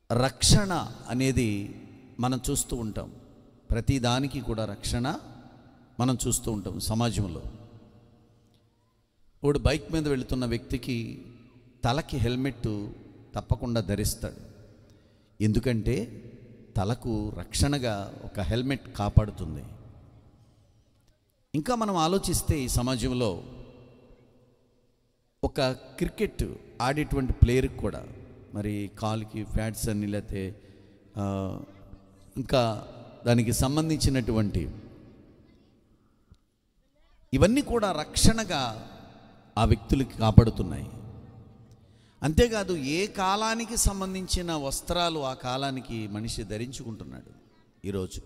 రక్షణ అనేది మనం చూస్తూ ఉంటాం. ప్రతి దానికి కూడా రక్షణ మనం చూస్తూ ఉంటాం సమాజంలో. వాడు బైక్ మీద వెళుతున్న వ్యక్తికి తలకి హెల్మెట్ తప్పకుండా ధరిస్తాడు. ఎందుకంటే తలకు రక్షణగా ఒక హెల్మెట్ కాపాడుతుంది. ఇంకా మనం ఆలోచిస్తే ఈ సమాజంలో ఒక క్రికెట్ ఆడేటువంటి ప్లేయర్కి కూడా మరి కాలుకి ఫ్యాట్స్ అని లేకపోతే ఇంకా దానికి సంబంధించినటువంటి ఇవన్నీ కూడా రక్షణగా ఆ వ్యక్తులకి కాపాడుతున్నాయి. అంతేకాదు ఏ కాలానికి సంబంధించిన వస్త్రాలు ఆ కాలానికి మనిషి ధరించుకుంటున్నాడు ఈరోజు.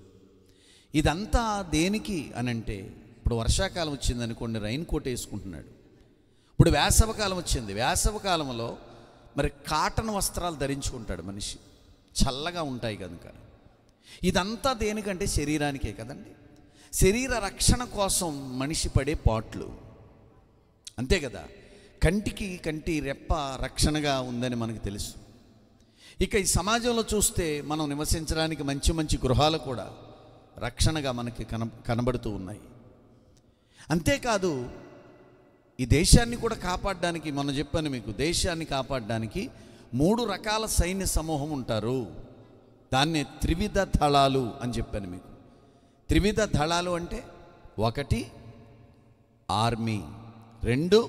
ఇదంతా దేనికి అనంటే, ఇప్పుడు వర్షాకాలం వచ్చింది అనుకోండి, రైన్ కోట్ వేసుకుంటున్నాడు. ఇప్పుడు వేసవకాలం వచ్చింది, వేసవకాలంలో మరి కాటన్ వస్త్రాలు ధరించుకుంటాడు మనిషి, చల్లగా ఉంటాయి కనుక. ఇదంతా దేనికంటే శరీరానికే కదండి. శరీర రక్షణ కోసం మనిషి పడే పాట్లు, అంతే కదా. కంటి రెప్ప రక్షణగా ఉందని మనకు తెలుసు. ఇక ఈ సమాజంలో చూస్తే మనం నివసించడానికి మంచి మంచి గృహాలు కూడా రక్షణగా మనకి కనబడుతూ ఉన్నాయి. అంతేకాదు ఈ దేశాన్ని కూడా కాపాడడానికి, మొన్న చెప్పాను మీకు, దేశాన్ని కాపాడడానికి 3 రకాల సైన్య సమూహం ఉంటారు. దాన్నే త్రివిధ దళాలు అని చెప్పాను మీకు. త్రివిధ దళాలు అంటే 1 ఆర్మీ, 2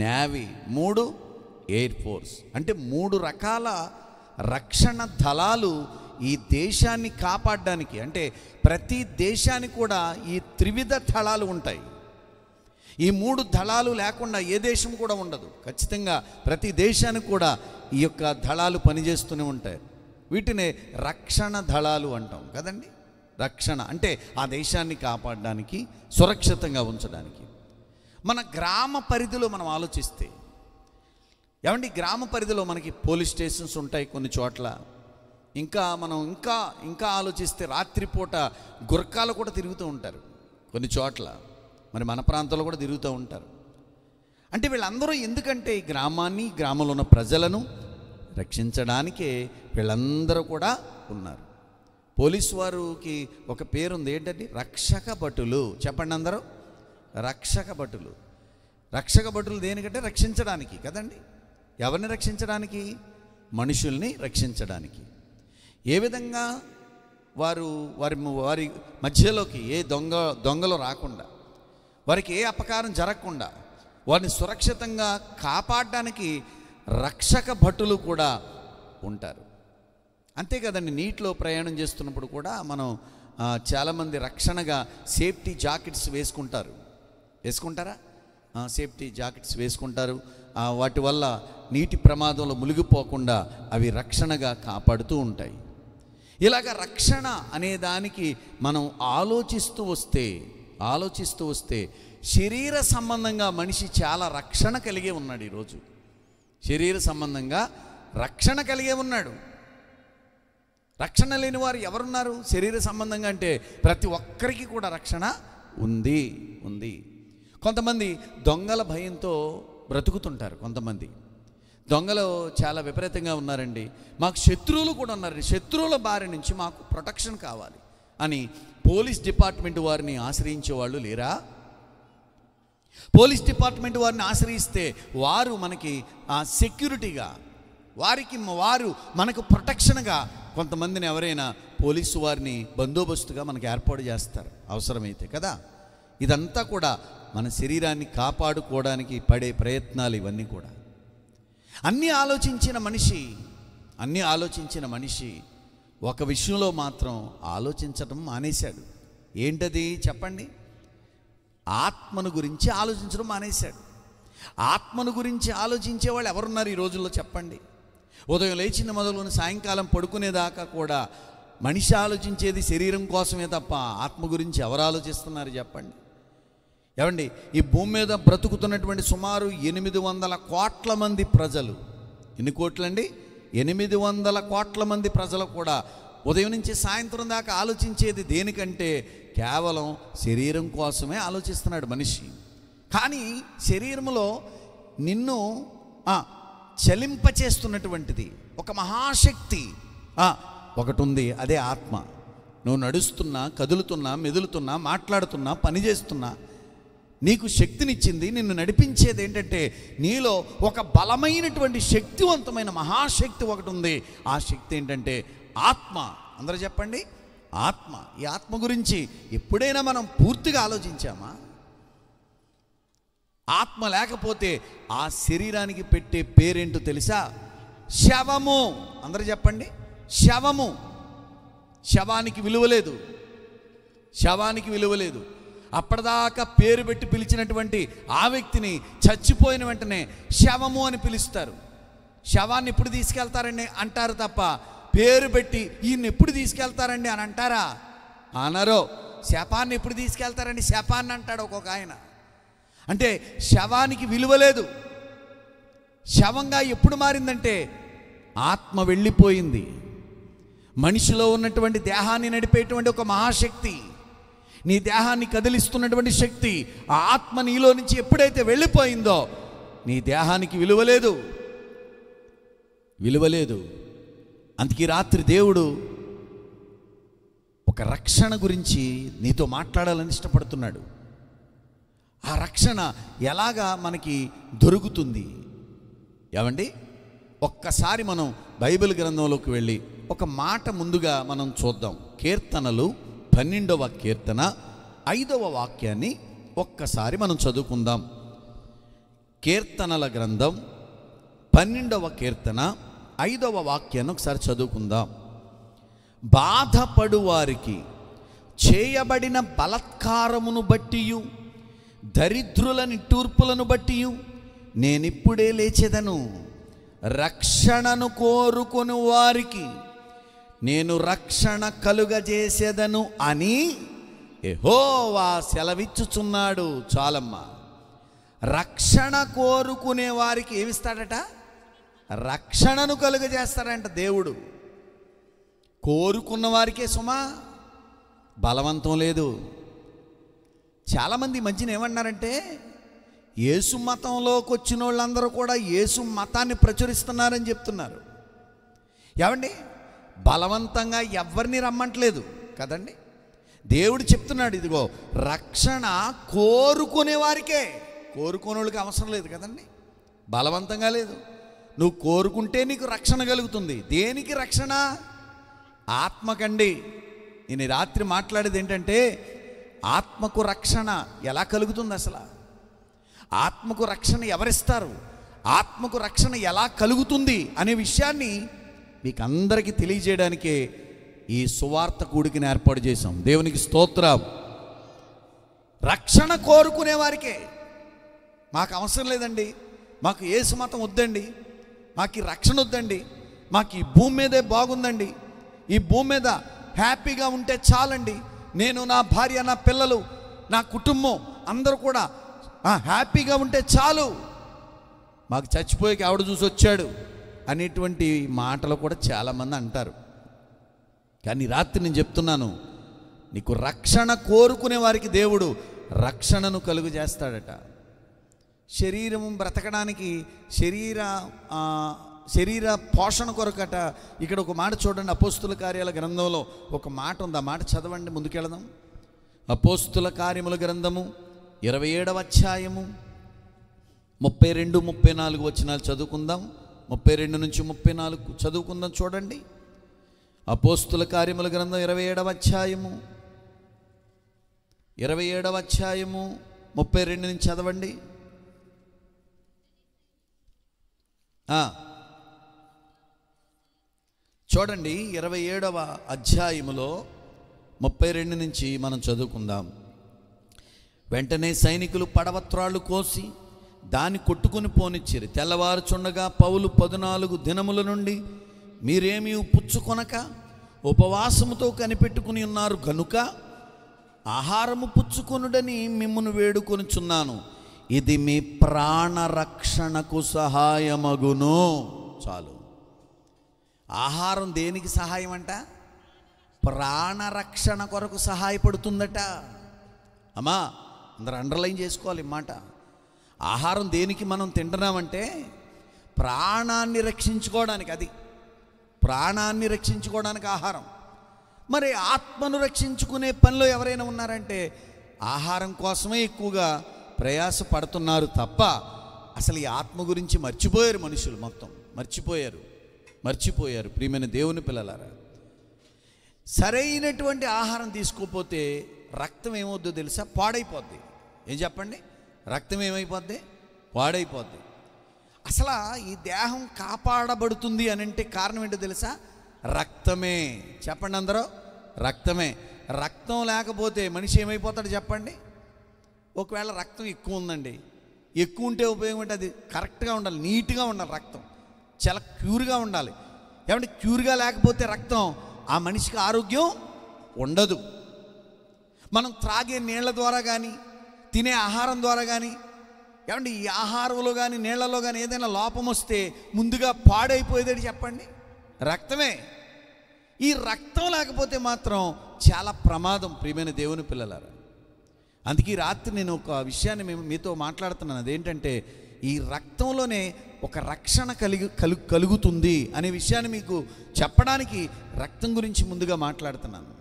నేవీ, 3 ఎయిర్ ఫోర్స్. అంటే 3 రకాల రక్షణ దళాలు ఈ దేశాన్ని కాపాడడానికి. అంటే ప్రతి దేశానికి కూడా ఈ త్రివిధ దళాలు ఉంటాయి. ఈ 3 దళాలు లేకుండా ఏ దేశం కూడా ఉండదు. ఖచ్చితంగా ప్రతి దేశానికి కూడా ఈ యొక్క దళాలు పనిచేస్తూనే ఉంటాయి. వీటినే రక్షణ దళాలు అంటాం కదండి. రక్షణ అంటే ఆ దేశాన్ని కాపాడడానికి, సురక్షితంగా ఉంచడానికి. మన గ్రామ పరిధిలో మనం ఆలోచిస్తే, ఏమండి, గ్రామ పరిధిలో మనకి పోలీస్ స్టేషన్స్ ఉంటాయి కొన్ని చోట్ల. ఇంకా మనం ఇంకా ఆలోచిస్తే రాత్రిపూట గుర్కాలు కూడా తిరుగుతూ ఉంటారు కొన్ని చోట్ల. మరి మన ప్రాంతంలో కూడా తిరుగుతూ ఉంటారు. అంటే వీళ్ళందరూ ఎందుకంటే ఈ గ్రామాన్ని, గ్రామంలో ఉన్న ప్రజలను రక్షించడానికే వీళ్ళందరూ కూడా ఉన్నారు. పోలీసు వారికి ఒక పేరుంది, ఏంటంటే రక్షక భటులు. చెప్పండి అందరూ, రక్షక భటులు. రక్షక భటులు దేనికంటే రక్షించడానికి కదండి. ఎవరిని రక్షించడానికి? మనుషుల్ని రక్షించడానికి. ఏ విధంగా వారి మధ్యలోకి ఏ దొంగలు రాకుండా, వారికి ఏ అపకారం జరగకుండా వారిని సురక్షితంగా కాపాడడానికి రక్షక భటులు కూడా ఉంటారు. అంతే కదండి. నీటిలో ప్రయాణం చేస్తున్నప్పుడు కూడా మనం చాలామంది రక్షణగా సేఫ్టీ జాకెట్స్ వేసుకుంటారా? సేఫ్టీ జాకెట్స్ వేసుకుంటారు. వాటి వల్ల నీటి ప్రమాదంలో మునిగిపోకుండా అవి రక్షణగా కాపాడుతూ ఉంటాయి. ఇలాగ రక్షణ అనే దానికి మనం ఆలోచిస్తూ వస్తే శరీర సంబంధంగా మనిషి చాలా రక్షణ కలిగే ఉన్నాడు. ఈరోజు శరీర సంబంధంగా రక్షణ కలిగే ఉన్నాడు. రక్షణ లేని వారు ఎవరున్నారు శరీర సంబంధంగా అంటే? ప్రతి ఒక్కరికి కూడా రక్షణ ఉంది. కొంతమంది దొంగల భయంతో బ్రతుకుతుంటారు. కొంతమంది దొంగలు చాలా విపరీతంగా ఉన్నారండి. మాకు శత్రువులు కూడా ఉన్నారండి, శత్రువుల బారి నుంచి మాకు ప్రొటెక్షన్ కావాలి అని పోలీస్ డిపార్ట్మెంట్ వారిని ఆశ్రయించే వాళ్ళు లేరా? పోలీస్ డిపార్ట్మెంట్ వారిని ఆశ్రయిస్తే వారు మనకి సెక్యూరిటీగా, వారు మనకు ప్రొటెక్షన్గా కొంతమందిని ఎవరైనా పోలీసు వారిని బందోబస్తుగా మనకు ఏర్పాటు చేస్తారు అవసరమైతే కదా. ఇదంతా కూడా మన శరీరాన్ని కాపాడుకోవడానికి పడే ప్రయత్నాలు ఇవన్నీ కూడా. అన్నీ ఆలోచించిన మనిషి ఒక విషయంలో మాత్రం ఆలోచించడం మానేశాడు. ఏంటది చెప్పండి? ఆత్మను గురించి ఆలోచించడం మానేశాడు. ఆత్మను గురించి ఆలోచించే వాళ్ళు ఎవరున్నారు ఈ రోజుల్లో చెప్పండి? ఉదయం లేచిన మొదలుకొని సాయంకాలం పడుకునేదాకా కూడా మనిషి ఆలోచించేది శరీరం కోసమే తప్ప ఆత్మ గురించి ఎవరు ఆలోచిస్తున్నారు చెప్పండి? ఏమండి, ఈ భూమి మీద బ్రతుకుతున్నటువంటి సుమారు 800 కోట్ల మంది ప్రజలు, ఎన్ని కోట్లండి? 800 కోట్ల మంది ప్రజలు కూడా ఉదయం నుంచి సాయంత్రం దాకా ఆలోచించేది దేనికంటే కేవలం శరీరం కోసమే ఆలోచిస్తున్నాడు మనిషి. కానీ శరీరంలో నిన్ను చలింపచేస్తున్నటువంటిది ఒక మహాశక్తి ఒకటి ఉంది, అదే ఆత్మ. నువ్వు నడుస్తున్నా, కదులుతున్నా, మెదులుతున్నా, మాట్లాడుతున్నా, పనిచేస్తున్నా నీకు శక్తినిచ్చింది. నిన్ను నడిపించేది ఏంటంటే నీలో ఒక బలమైనటువంటి శక్తివంతమైన మహాశక్తి ఒకటి ఉంది. ఆ శక్తి ఏంటంటే ఆత్మ. అందరూ చెప్పండి, ఆత్మ. ఈ ఆత్మ గురించి ఎప్పుడైనా మనం పూర్తిగా ఆలోచించామా? ఆత్మ లేకపోతే ఆ శరీరానికి పెట్టే పేరేంటో తెలుసా? శవము. అందరూ చెప్పండి, శవము. శవానికి విలువ లేదు, శవానికి విలువ లేదు. అప్పటిదాకా పేరు పెట్టి పిలిచినటువంటి ఆ వ్యక్తిని చచ్చిపోయిన వెంటనే శవము అని పిలుస్తారు. శవాన్ని ఎప్పుడు తీసుకెళ్తారండి అంటారు తప్ప పేరు పెట్టి ఈయన్ని ఎప్పుడు తీసుకెళ్తారండి అని అంటారా? అనరో. శపాన్ని ఎప్పుడు తీసుకెళ్తారండి? శపాన్ని అంటాడు ఒక్కొక్క ఆయన. అంటే శవానికి విలువ లేదు. శవంగా ఎప్పుడు మారిందంటే ఆత్మ వెళ్ళిపోయింది. మనిషిలో ఉన్నటువంటి దేహాన్ని నడిపేటువంటి ఒక మహాశక్తి, నీ దేహాన్ని కదిలిస్తున్నటువంటి శక్తి, ఆ ఆత్మ నీలో నుంచి ఎప్పుడైతే వెళ్ళిపోయిందో నీ దేహానికి విలువ లేదు, విలువ లేదు. అందుకే రాత్రి దేవుడు ఒక రక్షణ గురించి నీతో మాట్లాడాలని ఇష్టపడుతున్నాడు. ఆ రక్షణ ఎలాగా మనకి దొరుకుతుంది? ఏమండి, ఒక్కసారి మనం బైబిల్ గ్రంథంలోకి వెళ్ళి ఒక మాట ముందుగా మనం చూద్దాం. కీర్తనలు 12వ కీర్తన 5వ వాక్యాన్ని ఒక్కసారి మనం చదువుకుందాం. కీర్తనల గ్రంథం 12వ కీర్తన 5వ వాక్యాన్ని ఒకసారి చదువుకుందాం. బాధపడు వారికి చేయబడిన బలత్కారమును బట్టియు దరిద్రుల నిట్టూర్పులను బట్టియు నేనిప్పుడే లేచెదను. రక్షణను కోరుకొను వారికి నేను రక్షణ కలుగజేసేదను అని యెహోవా సెలవిచ్చుచున్నాడు. చాలమ్మా. రక్షణ కోరుకునే వారికి ఏమిస్తాడట? రక్షణను కలుగజేస్తాడంట దేవుడు. కోరుకున్న వారికే సుమా, బలవంతం లేదు. చాలామంది మధ్యన ఏమన్నారంటే యేసు మతంలోకి వచ్చిన వాళ్ళందరూ కూడా యేసు మతాన్ని ప్రచురిస్తున్నారని చెప్తున్నారు. ఏమండి, బలవంతంగా ఎవరిని రమ్మంటలేదు కదండి. దేవుడు చెప్తున్నాడు, ఇదిగో రక్షణ కోరుకునే వారికే. కోరుకునే వాళ్ళకి అవసరం లేదు కదండి, బలవంతంగా లేదు. నువ్వు కోరుకుంటే నీకు రక్షణ కలుగుతుంది. దేనికి రక్షణ? ఆత్మకండి. నేను రాత్రి మాట్లాడేది ఏంటంటే ఆత్మకు రక్షణ ఎలా కలుగుతుంది? అసలు ఆత్మకు రక్షణ ఎవరిస్తారు? ఆత్మకు రక్షణ ఎలా కలుగుతుంది అనే విషయాన్ని మీకు అందరికీ తెలియజేయడానికే ఈ సువార్త కూడికని ఏర్పాటు చేశాం. దేవునికి స్తోత్రం. రక్షణ కోరుకునే వారికే. మాకు అవసరం లేదండి, మాకు యేసు మతం వద్దండి, మాకు ఈ రక్షణ వద్దండి, మాకు ఈ భూమి మీదే బాగుందండి, ఈ భూమి మీద హ్యాపీగా ఉంటే చాలండి, నేను, నా భార్య, నా పిల్లలు, నా కుటుంబం అందరూ కూడా హ్యాపీగా ఉంటే చాలు, మాకు చచ్చిపోయాక ఆవిడ చూసి వచ్చాడు అనేటువంటి మాటలు కూడా చాలామంది అంటారు. కానీ రాత్రి నేను చెప్తున్నాను, నీకు రక్షణ కోరుకునే వారికి దేవుడు రక్షణను కలుగు చేస్తాడట. శరీరం బ్రతకడానికి శరీర పోషణ కొరకట. ఇక్కడ ఒక మాట చూడండి, అపోస్తుల కార్యాల గ్రంథంలో ఒక మాట ఉంది. ఆ మాట చదవండి, ముందుకెళదాం. అపోస్తుల కార్యముల గ్రంథము 27వ అధ్యాయము 32, 34 వచనాలు చదువుకుందాం. 32 నుంచి 34 చదువుకుందాం. చూడండి, అపోస్తుల కార్యముల గ్రంథం 27వ అధ్యాయము 32 నుంచి చదవండి. చూడండి, 27వ అధ్యాయములో 32 నుంచి మనం చదువుకుందాం. వెంటనే సైనికులు పడవత్రాళ్ళు కోసి దాన్ని కొట్టుకుని పోనిచ్చిరి. తెల్లవారుచుండగా పౌలు 14 దినముల నుండి మీరేమీ పుచ్చుకొనక ఉపవాసముతో కనిపెట్టుకుని ఉన్నారు కనుక ఆహారము పుచ్చుకొనుడని మిమ్మును వేడుకొనుచున్నాను. ఇది మీ ప్రాణరక్షణకు సహాయమగును. చాలు. ఆహారం దేనికి సహాయం అంట? ప్రాణరక్షణ కొరకు సహాయపడుతుందట. అమ్మా, అందరూ అండర్లైన్ చేసుకోవాలి ఈ మాట. ఆహారం దేనికి మనం తింటున్నామంటే ప్రాణాన్ని రక్షించుకోవడానికి, అది ప్రాణాన్ని రక్షించుకోవడానికి ఆహారం. మరి ఆత్మను రక్షించుకునే పనిలో ఎవరైనా ఉన్నారంటే ఆహారం కోసమే ఎక్కువగా ప్రయాస పడుతున్నారు తప్ప అసలు ఈ ఆత్మ గురించి మర్చిపోయారు. మనుషులు మొత్తం మర్చిపోయారు. ప్రియమైన దేవుని పిల్లలారా, సరైనటువంటి ఆహారం తీసుకోకపోతే రక్తం ఏమవుద్దో తెలుసా? పాడైపోద్ది. ఏం చెప్పండి? రక్తం ఏమైపోద్ది? పాడైపోద్ది. అసలు ఈ దేహం కాపాడబడుతుంది అని అంటే కారణం ఏంటో తెలుసా? రక్తమే. చెప్పండి అందరూ, రక్తమే. రక్తం లేకపోతే మనిషి ఏమైపోతాడు చెప్పండి? ఒకవేళ రక్తం ఎక్కువ ఉందండి, ఎక్కువ ఉంటే ఉపయోగం ఏంటి? అది కరెక్ట్గా ఉండాలి, నీట్గా ఉండాలి, రక్తం చాలా క్యూర్గా ఉండాలి. ఏమంటే క్యూర్గా లేకపోతే రక్తం ఆ మనిషికి ఆరోగ్యం ఉండదు. మనం త్రాగే నీళ్ల ద్వారా కానీ, తినే ఆహారం ద్వారా కానీ, ఏమంటే ఈ ఆహారంలో కానీ నీళ్లలో కానీ ఏదైనా లోపం వస్తే ముందుగా పాడైపోయేది చెప్పండి? రక్తమే. ఈ రక్తం లేకపోతే మాత్రం చాలా ప్రమాదం. ప్రియమైన దేవుని పిల్లలారా, అందుకే ఈ రాత్రి నేను ఒక విషయాన్ని మీతో మాట్లాడుతున్నాను. అదేంటంటే ఈ రక్తంలోనే ఒక రక్షణ కలుగుతుంది అనే విషయాన్ని మీకు చెప్పడానికి రక్తం గురించి ముందుగా మాట్లాడుతున్నాను.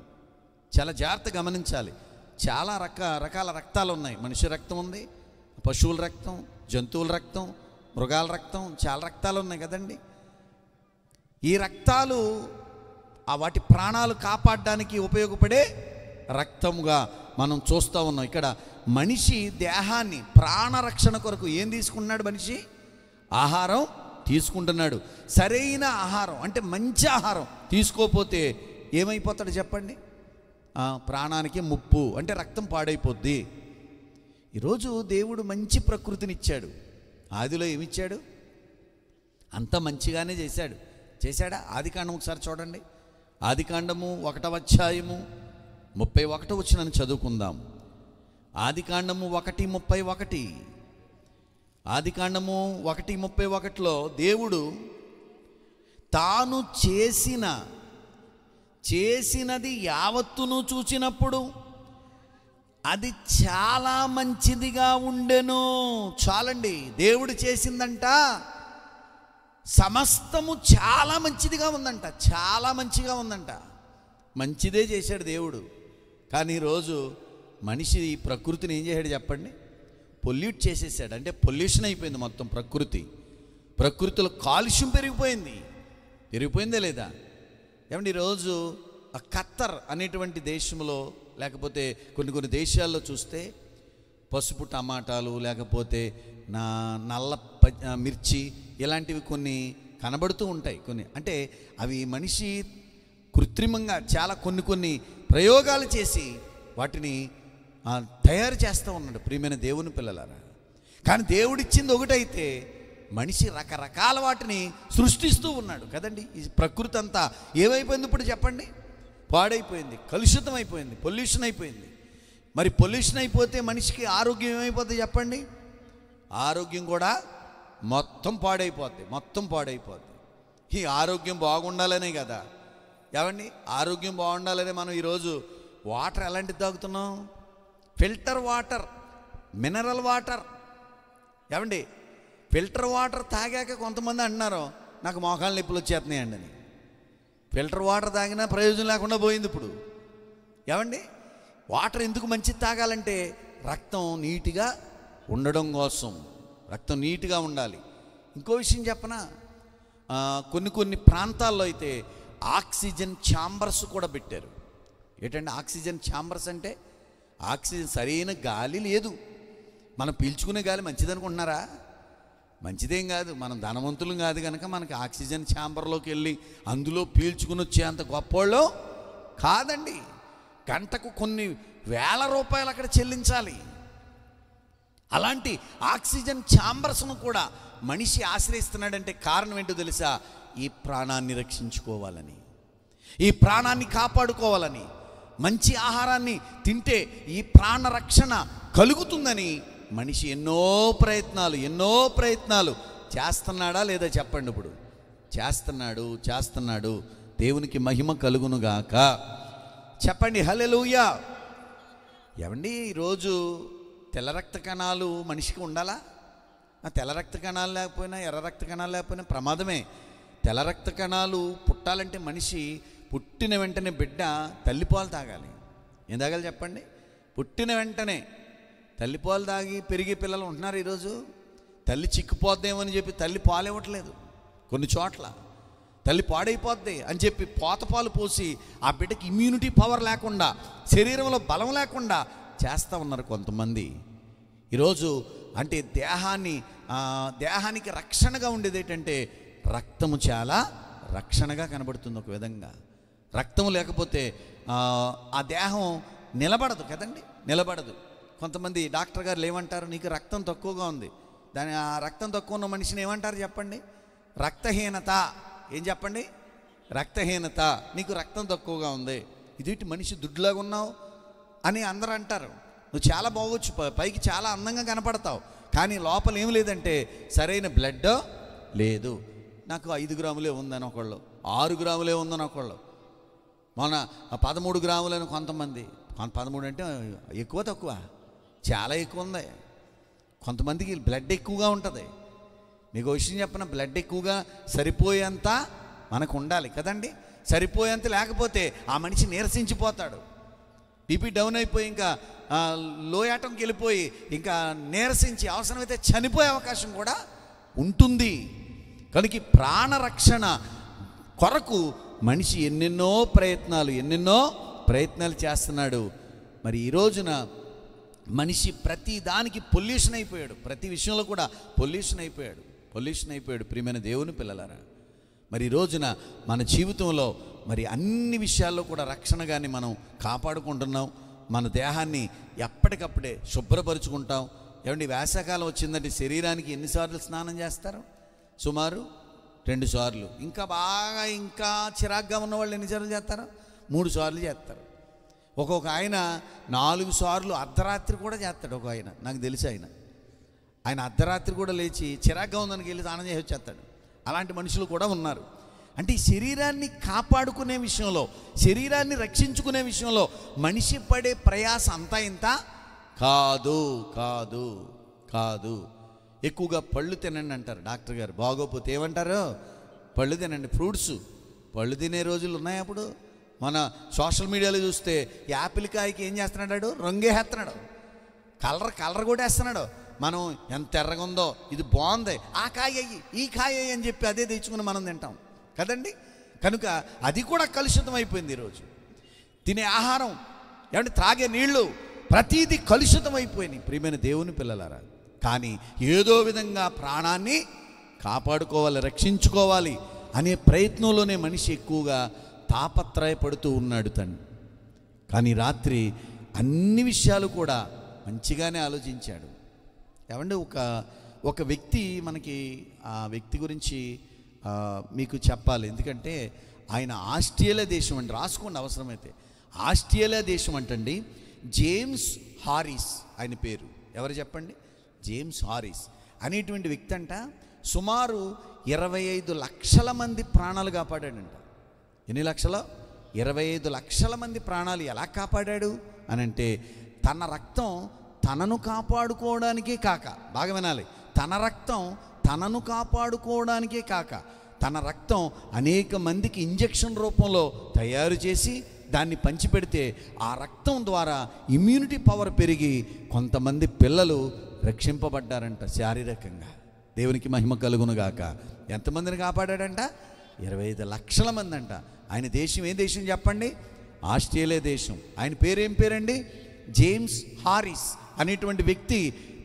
చాలా జాగ్రత్త గమనించాలి. చాలా రకాల రక్తాలు ఉన్నాయి. మనిషి రక్తం ఉంది, పశువుల రక్తం, జంతువుల రక్తం, మృగాల రక్తం, చాలా రక్తాలు ఉన్నాయి కదండి. ఈ రక్తాలు వాటి ప్రాణాలు కాపాడడానికి ఉపయోగపడే రక్తముగా మనం చూస్తూ ఉన్నాం. ఇక్కడ మనిషి దేహాన్ని ప్రాణరక్షణ కొరకు ఏం తీసుకుంటున్నాడు? మనిషి ఆహారం తీసుకుంటున్నాడు. సరైన ఆహారం అంటే మంచి ఆహారం తీసుకోకపోతే ఏమైపోతాడు చెప్పండి? ప్రాణానికి ముప్పు, అంటే రక్తం పాడైపోద్ది. ఈరోజు దేవుడు మంచి ప్రకృతినిచ్చాడు. ఆదిలో ఏమిచ్చాడు? అంత మంచిగానే చేశాడా? ఆదికాండం ఒకసారి చూడండి. ఆదికాండము 1వ అధ్యాయము 31 వచనం చదువుకుందాం. ఆదికాండము 1:31. ఆదికాండము 1:31లో దేవుడు తాను చేసినది యావత్తును చూచినప్పుడు అది చాలా మంచిదిగా ఉండెను. చాలండి, దేవుడు చేసిందంట సమస్తము చాలా మంచిదిగా ఉందంట, చాలా మంచిగా ఉందంట. మంచిదే చేశాడు దేవుడు. కానీ ఈరోజు మనిషి ఈ ప్రకృతిని ఏం చేశాడు చెప్పండి? పొల్యూట్ చేసేసాడు. అంటే పొల్యూషన్ అయిపోయింది మొత్తం ప్రకృతిలో కాలుష్యం పెరిగిపోయిందే లేదా? ఏమంటే ఈరోజు ఖత్తర్ అనేటువంటి దేశంలో, లేకపోతే కొన్ని దేశాల్లో చూస్తే పసుపు టమాటాలు, లేకపోతే నల్ల మిర్చి, ఇలాంటివి కొన్ని కనబడుతూ ఉంటాయి. కొన్ని అంటే అవి మనిషి కృత్రిమంగా చాలా కొన్ని ప్రయోగాలు చేసి వాటిని తయారు చేస్తూ ఉన్నాడు. ప్రియమైన దేవుని పిల్లలారా, కానీ దేవుడిచ్చింది ఒకటైతే మనిషి రకరకాల వాటిని సృష్టిస్తూ ఉన్నాడు కదండి. ఈ ప్రకృతి అంతా ఏమైపోయింది ఇప్పుడు చెప్పండి? పాడైపోయింది, కలుషితం అయిపోయింది, పొల్యూషన్ అయిపోయింది. మరి పొల్యూషన్ అయిపోతే మనిషికి ఆరోగ్యం ఏమైపోతుంది చెప్పండి? ఆరోగ్యం కూడా మొత్తం పాడైపోద్ది. ఈ ఆరోగ్యం బాగుండాలనే కదా ఏమండి? ఆరోగ్యం బాగుండాలనే మనం ఈరోజు వాటర్ ఎలాంటిది తాగుతున్నాం? Filter water, mineral water. ఏమండి, ఫిల్టర్ వాటర్ తాగాక కొంతమంది అంటున్నారు నాకు మోకాళ్ళ నొప్పులు వచ్చేస్తున్నాయండి అని. ఫిల్టర్ వాటర్ తాగినా ప్రయోజనం లేకుండా పోయింది ఇప్పుడు. ఏమండి, వాటర్ ఎందుకు మంచిది తాగాలంటే రక్తం నీట్గా ఉండడం కోసం. రక్తం నీట్గా ఉండాలి. ఇంకో విషయం చెప్పనా? కొన్ని ప్రాంతాల్లో అయితే ఆక్సిజన్ ఛాంబర్స్ కూడా పెట్టారు. ఏంటంటే ఆక్సిజన్ ఛాంబర్స్ అంటే ఆక్సిజన్, సరైన గాలి లేదు. మనం పీల్చుకునే గాలి మంచిది అనుకుంటున్నారా? మంచిదేం కాదు. మనం ధనవంతులు కాదు కనుక మనకి ఆక్సిజన్ ఛాంబర్లోకి వెళ్ళి అందులో పీల్చుకుని వచ్చేంత గొప్పోళ్ళు కాదండి. గంటకు కొన్ని వేల రూపాయలు అక్కడ చెల్లించాలి. అలాంటి ఆక్సిజన్ ఛాంబర్స్ను కూడా మనిషి ఆశ్రయిస్తున్నాడంటే కారణం ఏంటో తెలుసా? ఈ ప్రాణాన్ని రక్షించుకోవాలని, ఈ ప్రాణాన్ని కాపాడుకోవాలని, మంచి ఆహారాన్ని తింటే ఈ ప్రాణ రక్షణ కలుగుతుందని మనిషి ఎన్నో ప్రయత్నాలు చేస్తున్నాడా లేదా చెప్పండి? ఇప్పుడు చేస్తున్నాడు. దేవునికి మహిమ కలుగునుగాక. చెప్పండి హల్లెలూయా. ఏమండి, ఈరోజు తెల్ల రక్త కణాలు మనిషికి ఉండాలా? తెల్ల రక్త కణాలు లేకపోయినా ఎర్ర రక్త కణాలు లేకపోయినా ప్రమాదమే. తెల్ల రక్త కణాలు పుట్టాలంటే మనిషి పుట్టిన వెంటనే బిడ్డ తల్లిపాలు తాగాలి. ఏం తాగాలి చెప్పండి? పుట్టిన వెంటనే తల్లిపాలు తాగి పెరిగే పిల్లలు ఉంటున్నారు ఈరోజు. తల్లి చిక్కిపోద్దేమో అని చెప్పి తల్లి పాలు ఇవ్వట్లేదు. కొన్ని చోట్ల తల్లి పాడైపోద్ది అని చెప్పి పోతపాలు పోసి ఆ బిడ్డకి ఇమ్యూనిటీ పవర్ లేకుండా, శరీరంలో బలం లేకుండా చేస్తూ ఉన్నారు కొంతమంది ఈరోజు. అంటే దేహానికి రక్షణగా ఉండేది ఏంటంటే రక్తము చాలా రక్షణగా కనబడుతుంది. ఒక విధంగా రక్తం లేకపోతే ఆ దేహం నిలబడదు కదండి, నిలబడదు. కొంతమంది డాక్టర్ గారు ఏమంటారు? నీకు రక్తం తక్కువగా ఉంది. ఆ రక్తం తక్కువ ఉన్న మనిషిని ఏమంటారు చెప్పండి? రక్తహీనత. ఏం చెప్పండి? రక్తహీనత. నీకు రక్తం తక్కువగా ఉంది, ఇదేంటి మనిషి దుడ్డులాగా ఉన్నావు అని అందరూ అంటారు. నువ్వు చాలా బాగొచ్చు, పైకి చాలా అందంగా కనపడతావు, కానీ లోపల ఏం లేదంటే సరైన బ్లడ్ లేదు. నాకు 5 గ్రాములే ఉందని ఒకళ్ళు, 6 గ్రాములే ఉందని ఒకళ్ళు, మొన్న 13 గ్రాములని కొంతమంది. 13 అంటే ఎక్కువ తక్కువ? చాలా ఎక్కువ ఉంది. కొంతమందికి బ్లడ్ ఎక్కువగా ఉంటుంది. మీకు విషయం చెప్పిన, బ్లడ్ ఎక్కువగా సరిపోయేంత మనకు ఉండాలి కదండి. సరిపోయేంత లేకపోతే ఆ మనిషి నీరసించిపోతాడు. బీపీ డౌన్ అయిపోయి ఇంకా లో ఆటంకి వెళ్ళిపోయి ఇంకా నీరసించి అవసరమైతే చనిపోయే అవకాశం కూడా ఉంటుంది. కనుక ప్రాణరక్షణ కొరకు మనిషి ఎన్నెన్నో ప్రయత్నాలు చేస్తున్నాడు. మరి ఈ రోజున మనిషి ప్రతి దానికి పొల్యూషన్ అయిపోయాడు. ప్రతి విషయంలో కూడా పొల్యూషన్ అయిపోయాడు. ప్రియమైన దేవుని పిల్లలారా, మరి ఈ రోజున మన జీవితంలో మరి అన్ని విషయాల్లో కూడా రక్షణగాని మనం కాపాడుకుంటున్నాం. మన దేహాన్ని ఎప్పటికప్పుడే శుభ్రపరుచుకుంటాం. ఏమండి, వేసవకాలం వచ్చిందంటే శరీరానికి ఎన్నిసార్లు స్నానం చేస్తారు? సుమారు 2 సార్లు. ఇంకా చిరాగ్గా ఉన్నవాళ్ళు ఎన్నిసార్లు చేస్తారు? 3 సార్లు చేస్తారు. ఒక్కొక్క ఆయన 4 సార్లు అర్ధరాత్రి కూడా చేస్తాడు. ఒక ఆయన నాకు తెలిసి ఆయన అర్ధరాత్రి కూడా లేచి చిరాగ్గా ఉందని వెళ్ళి స్నానం చేసి వచ్చేస్తాడు. అలాంటి మనుషులు కూడా ఉన్నారు. అంటే ఈ శరీరాన్ని కాపాడుకునే విషయంలో, శరీరాన్ని రక్షించుకునే విషయంలో మనిషి పడే ప్రయాస అంతా ఇంత కాదు. ఎక్కువగా పళ్ళు తినండి అంటారు డాక్టర్ గారు. బాగోపోతే ఏమంటారు? పళ్ళు తినండి, ఫ్రూట్స్. పళ్ళు తినే రోజులు ఉన్నాయి. అప్పుడు మన సోషల్ మీడియాలో చూస్తే యాపిల్ కాయకి ఏం చేస్తున్నాడు? రంగేస్తున్నాడు, కలర్ కూడా వేస్తున్నాడు. మనం ఎంత ఎర్రగా ఉందో, ఇది బాగుంది, ఆ కాయ అయ్యి, ఈ కాయ అయ్యి అని చెప్పి అదే తెచ్చుకుని మనం తింటాం కదండి. కనుక అది కూడా కలుషితం అయిపోయింది ఈరోజు. తినే ఆహారం, ఏమంటే త్రాగే నీళ్లు, ప్రతీది కలుషితం అయిపోయినాయి. ప్రియమైన దేవుని పిల్లలారా, కానీ ఏదో విధంగా ప్రాణాన్ని కాపాడుకోవాలి, రక్షించుకోవాలి అనే ప్రయత్నంలోనే మనిషి ఎక్కువగా తాపత్రయపడుతూ ఉన్నాడు కానీ రాత్రి అన్ని విషయాలు కూడా మంచిగానే ఆలోచించాడు. ఏమంటే ఒక వ్యక్తి, మనకి ఆ వ్యక్తి గురించి మీకు చెప్పాలి. ఎందుకంటే ఆయన ఆస్ట్రేలియా దేశం అండి, రాసుకోండి అవసరమైతే. ఆస్ట్రేలియా దేశం అంటండి. జేమ్స్ హారిస్ ఆయన పేరు. ఎవరు చెప్పండి? జేమ్స్ హారిస్ అనేటువంటి వ్యక్తి అంట సుమారు 25 లక్షల మంది ప్రాణాలు కాపాడాడంట. ఎన్ని లక్షలు? 25 లక్షల మంది ప్రాణాలు ఎలా కాపాడాడు అని అంటే, తన రక్తం తనను కాపాడుకోవడానికే కాక, బాగా వినాలి, తన రక్తం తనను కాపాడుకోవడానికే కాక, తన రక్తం అనేక మందికి ఇంజెక్షన్ రూపంలో తయారు చేసి దాన్ని పంచిపెడితే ఆ రక్తం ద్వారా ఇమ్యూనిటీ పవర్ పెరిగి కొంతమంది పిల్లలు రక్షింపబడ్డారంట శారీరకంగా. దేవునికి మహిమ కలుగునుగాక. ఎంతమందిని కాపాడాడంట? 25 లక్షల మంది అంట. ఆయన దేశం ఏ దేశం చెప్పండి? ఆస్ట్రేలియా దేశం. ఆయన పేరేం పేరండి? జేమ్స్ హారిస్ అనేటువంటి వ్యక్తి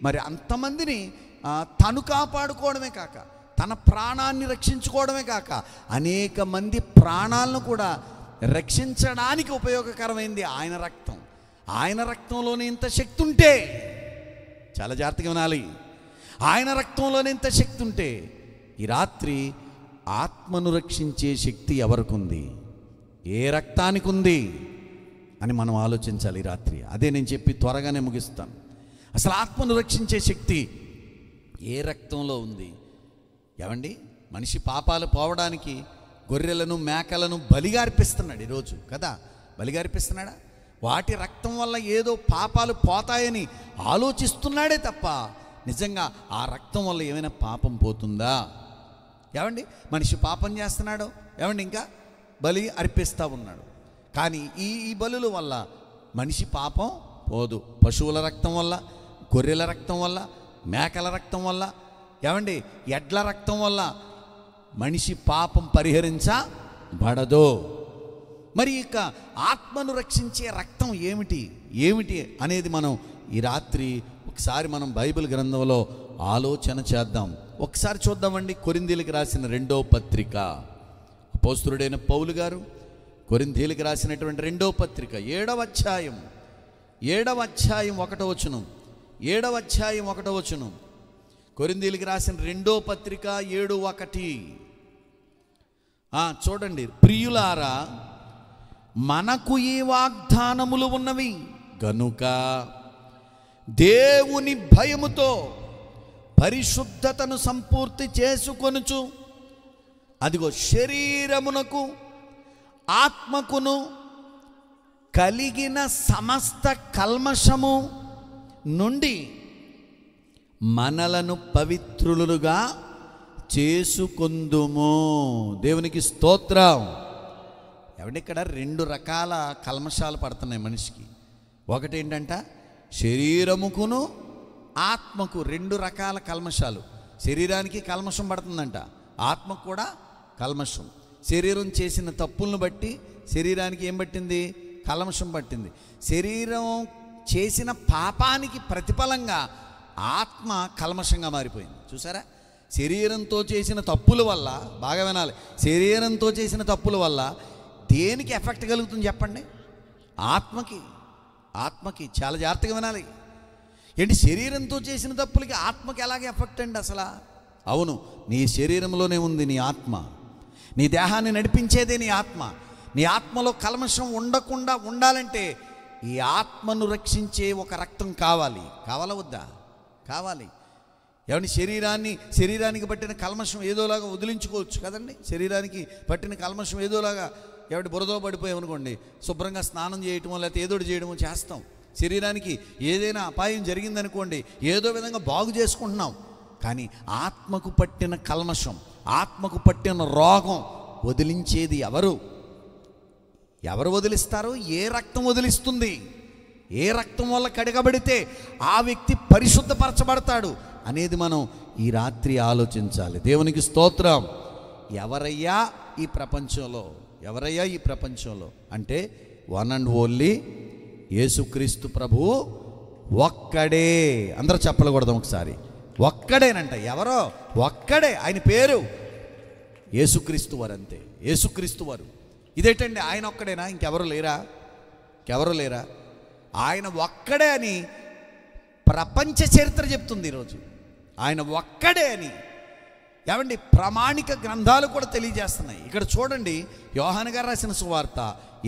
మరి అంతమందిని తను కాపాడుకోవడమే కాక, తన ప్రాణాన్ని రక్షించుకోవడమే కాక, అనేక మంది ప్రాణాలను కూడా రక్షించడానికి ఉపయోగకరమైంది ఆయన రక్తం. ఆయన రక్తంలోనే ఇంత శక్తి ఉంటే, చాలా జాగ్రత్తగా వినాలి, ఆయన రక్తంలోనే ఇంత శక్తి ఉంటే ఈ రాత్రి ఆత్మను రక్షించే శక్తి ఎవరికి ఉంది, ఏ రక్తానికి ఉంది అని మనం ఆలోచించాలి ఈ రాత్రి. అదే నేను చెప్పి త్వరగానే ముగిస్తాను. అసలు ఆత్మను రక్షించే శక్తి ఏ రక్తంలో ఉంది? ఏమండి, మనిషి పాపాలు పోవడానికి గొర్రెలను మేకలను బలిగా అర్పిస్తున్నాడు ఈరోజు కదా. బలిగా అర్పిస్తున్నాడా? వాటి రక్తం వల్ల ఏదో పాపాలు పోతాయని ఆలోచిస్తున్నాడే తప్ప నిజంగా ఆ రక్తం వల్ల ఏమైనా పాపం పోతుందా? ఏమండి, మనిషి పాపం చేస్తున్నాడు, ఏమండి ఇంకా బలి అర్పిస్తూ ఉన్నాడు. కానీ ఈ బలుల వల్ల మనిషి పాపం పోదు. పశువుల రక్తం వల్ల, గొర్రెల రక్తం వల్ల, మేకల రక్తం వల్ల, ఏమండి ఎడ్ల రక్తం వల్ల మనిషి పాపం పరిహరించబడదు. మరి ఇక ఆత్మను రక్షించే రక్తం ఏమిటి అనేది మనం ఈ రాత్రి ఒకసారి మనం బైబిల్ గ్రంథంలో ఆలోచన చేద్దాం. ఒకసారి చూద్దామండి. కొరింథీయులకు రాసిన 2వ పత్రిక, అపోస్తలుడైన పౌలు గారు కొరింథీయులకు రాసినటువంటి 2వ పత్రిక 7వ అధ్యాయం 1వ వచనం. 7వ అధ్యాయం 1వ వచనం. కొరింథీయులకు రాసిన 2వ పత్రిక 7:1. చూడండి. ప్రియులారా, మనకు ఈ వాగ్దానములు ఉన్నవి గనుక దేవుని భయముతో పరిశుద్ధతను సంపూర్తి చేసుకొనుచు, అదిగో శరీరమునకు ఆత్మకును కలిగిన సమస్త కల్మషము నుండి మనలను పవిత్రులుగా చేసుకొందుము. దేవునికి స్తోత్రం. ఏమంటే ఇక్కడ 2 రకాల కల్మషాలు పడుతున్నాయి మనిషికి. ఒకటి ఏంటంట, శరీరముకును ఆత్మకు 2 రకాల కల్మషాలు. శరీరానికి కల్మషం పడుతుందంట, ఆత్మకు కూడా కల్మషం. శరీరం చేసిన తప్పులను బట్టి శరీరానికి ఏం పట్టింది? కల్మషం పట్టింది. శరీరం చేసిన పాపానికి ప్రతిఫలంగా ఆత్మ కల్మషంగా మారిపోయింది. చూసారా? శరీరంతో చేసిన తప్పుల వల్ల, బాగా వినాలి, శరీరంతో చేసిన తప్పుల వల్ల దేనికి ఎఫెక్ట్ కలుగుతుంది చెప్పండి? ఆత్మకి. చాలా జాగ్రత్తగా వినాలి. ఏంటి, శరీరంతో చేసిన తప్పులకి ఆత్మకి ఎలాగే ఎఫెక్ట్ అండి అసలు? అవును, నీ శరీరంలోనే ఉంది నీ ఆత్మ. నీ దేహాన్ని నడిపించేదే నీ ఆత్మ. నీ ఆత్మలో కల్మషం ఉండకుండా ఉండాలంటే ఈ ఆత్మను రక్షించే ఒక రక్తం కావాలా వద్దా? కావాలి. ఏమంటే శరీరానికి పట్టిన కల్మషం ఏదోలాగా వదిలించుకోవచ్చు కదండి. శరీరానికి పట్టిన కల్మషం ఏదోలాగా, ఏమంటే బురదో పడిపోయామనుకోండి, శుభ్రంగా స్నానం చేయటమో లేకపోతే ఏదోటి చేయడమో చేస్తాం. శరీరానికి ఏదైనా అపాయం జరిగిందనుకోండి, ఏదో విధంగా బాగు చేసుకుంటున్నాం. కానీ ఆత్మకు పట్టిన కల్మషం, ఆత్మకు పట్టిన రోగం వదిలించేది ఎవరు వదిలిస్తారు? ఏ రక్తం వదిలిస్తుంది? ఏ రక్తం వల్ల కడగబడితే ఆ వ్యక్తి పరిశుద్ధపరచబడతాడు అనేది మనం ఈ రాత్రి ఆలోచించాలి. దేవునికి స్తోత్రం. ఎవరయ్యా ఈ ప్రపంచంలో అంటే వన్ అండ్ ఓన్లీ యేసుక్రీస్తు ప్రభువు ఒక్కడే. అందరూ చెప్పకూడదు ఒకసారి. ఒక్కడేనంట. ఎవరో ఒక్కడే. ఆయన పేరు యేసుక్రీస్తు వారు, అంతే. యేసుక్రీస్తు వారు. ఇదేంటండి, ఆయన ఒక్కడేనా? ఇంకెవరు లేరా? ఆయన ఒక్కడే అని ప్రపంచ చరిత్ర చెప్తుంది ఈరోజు. ఆయన ఒక్కడే అని. ఏమండి, ప్రామాణిక గ్రంథాలు కూడా తెలియజేస్తున్నాయి. ఇక్కడ చూడండి, యోహాను గారు రాసిన సువార్త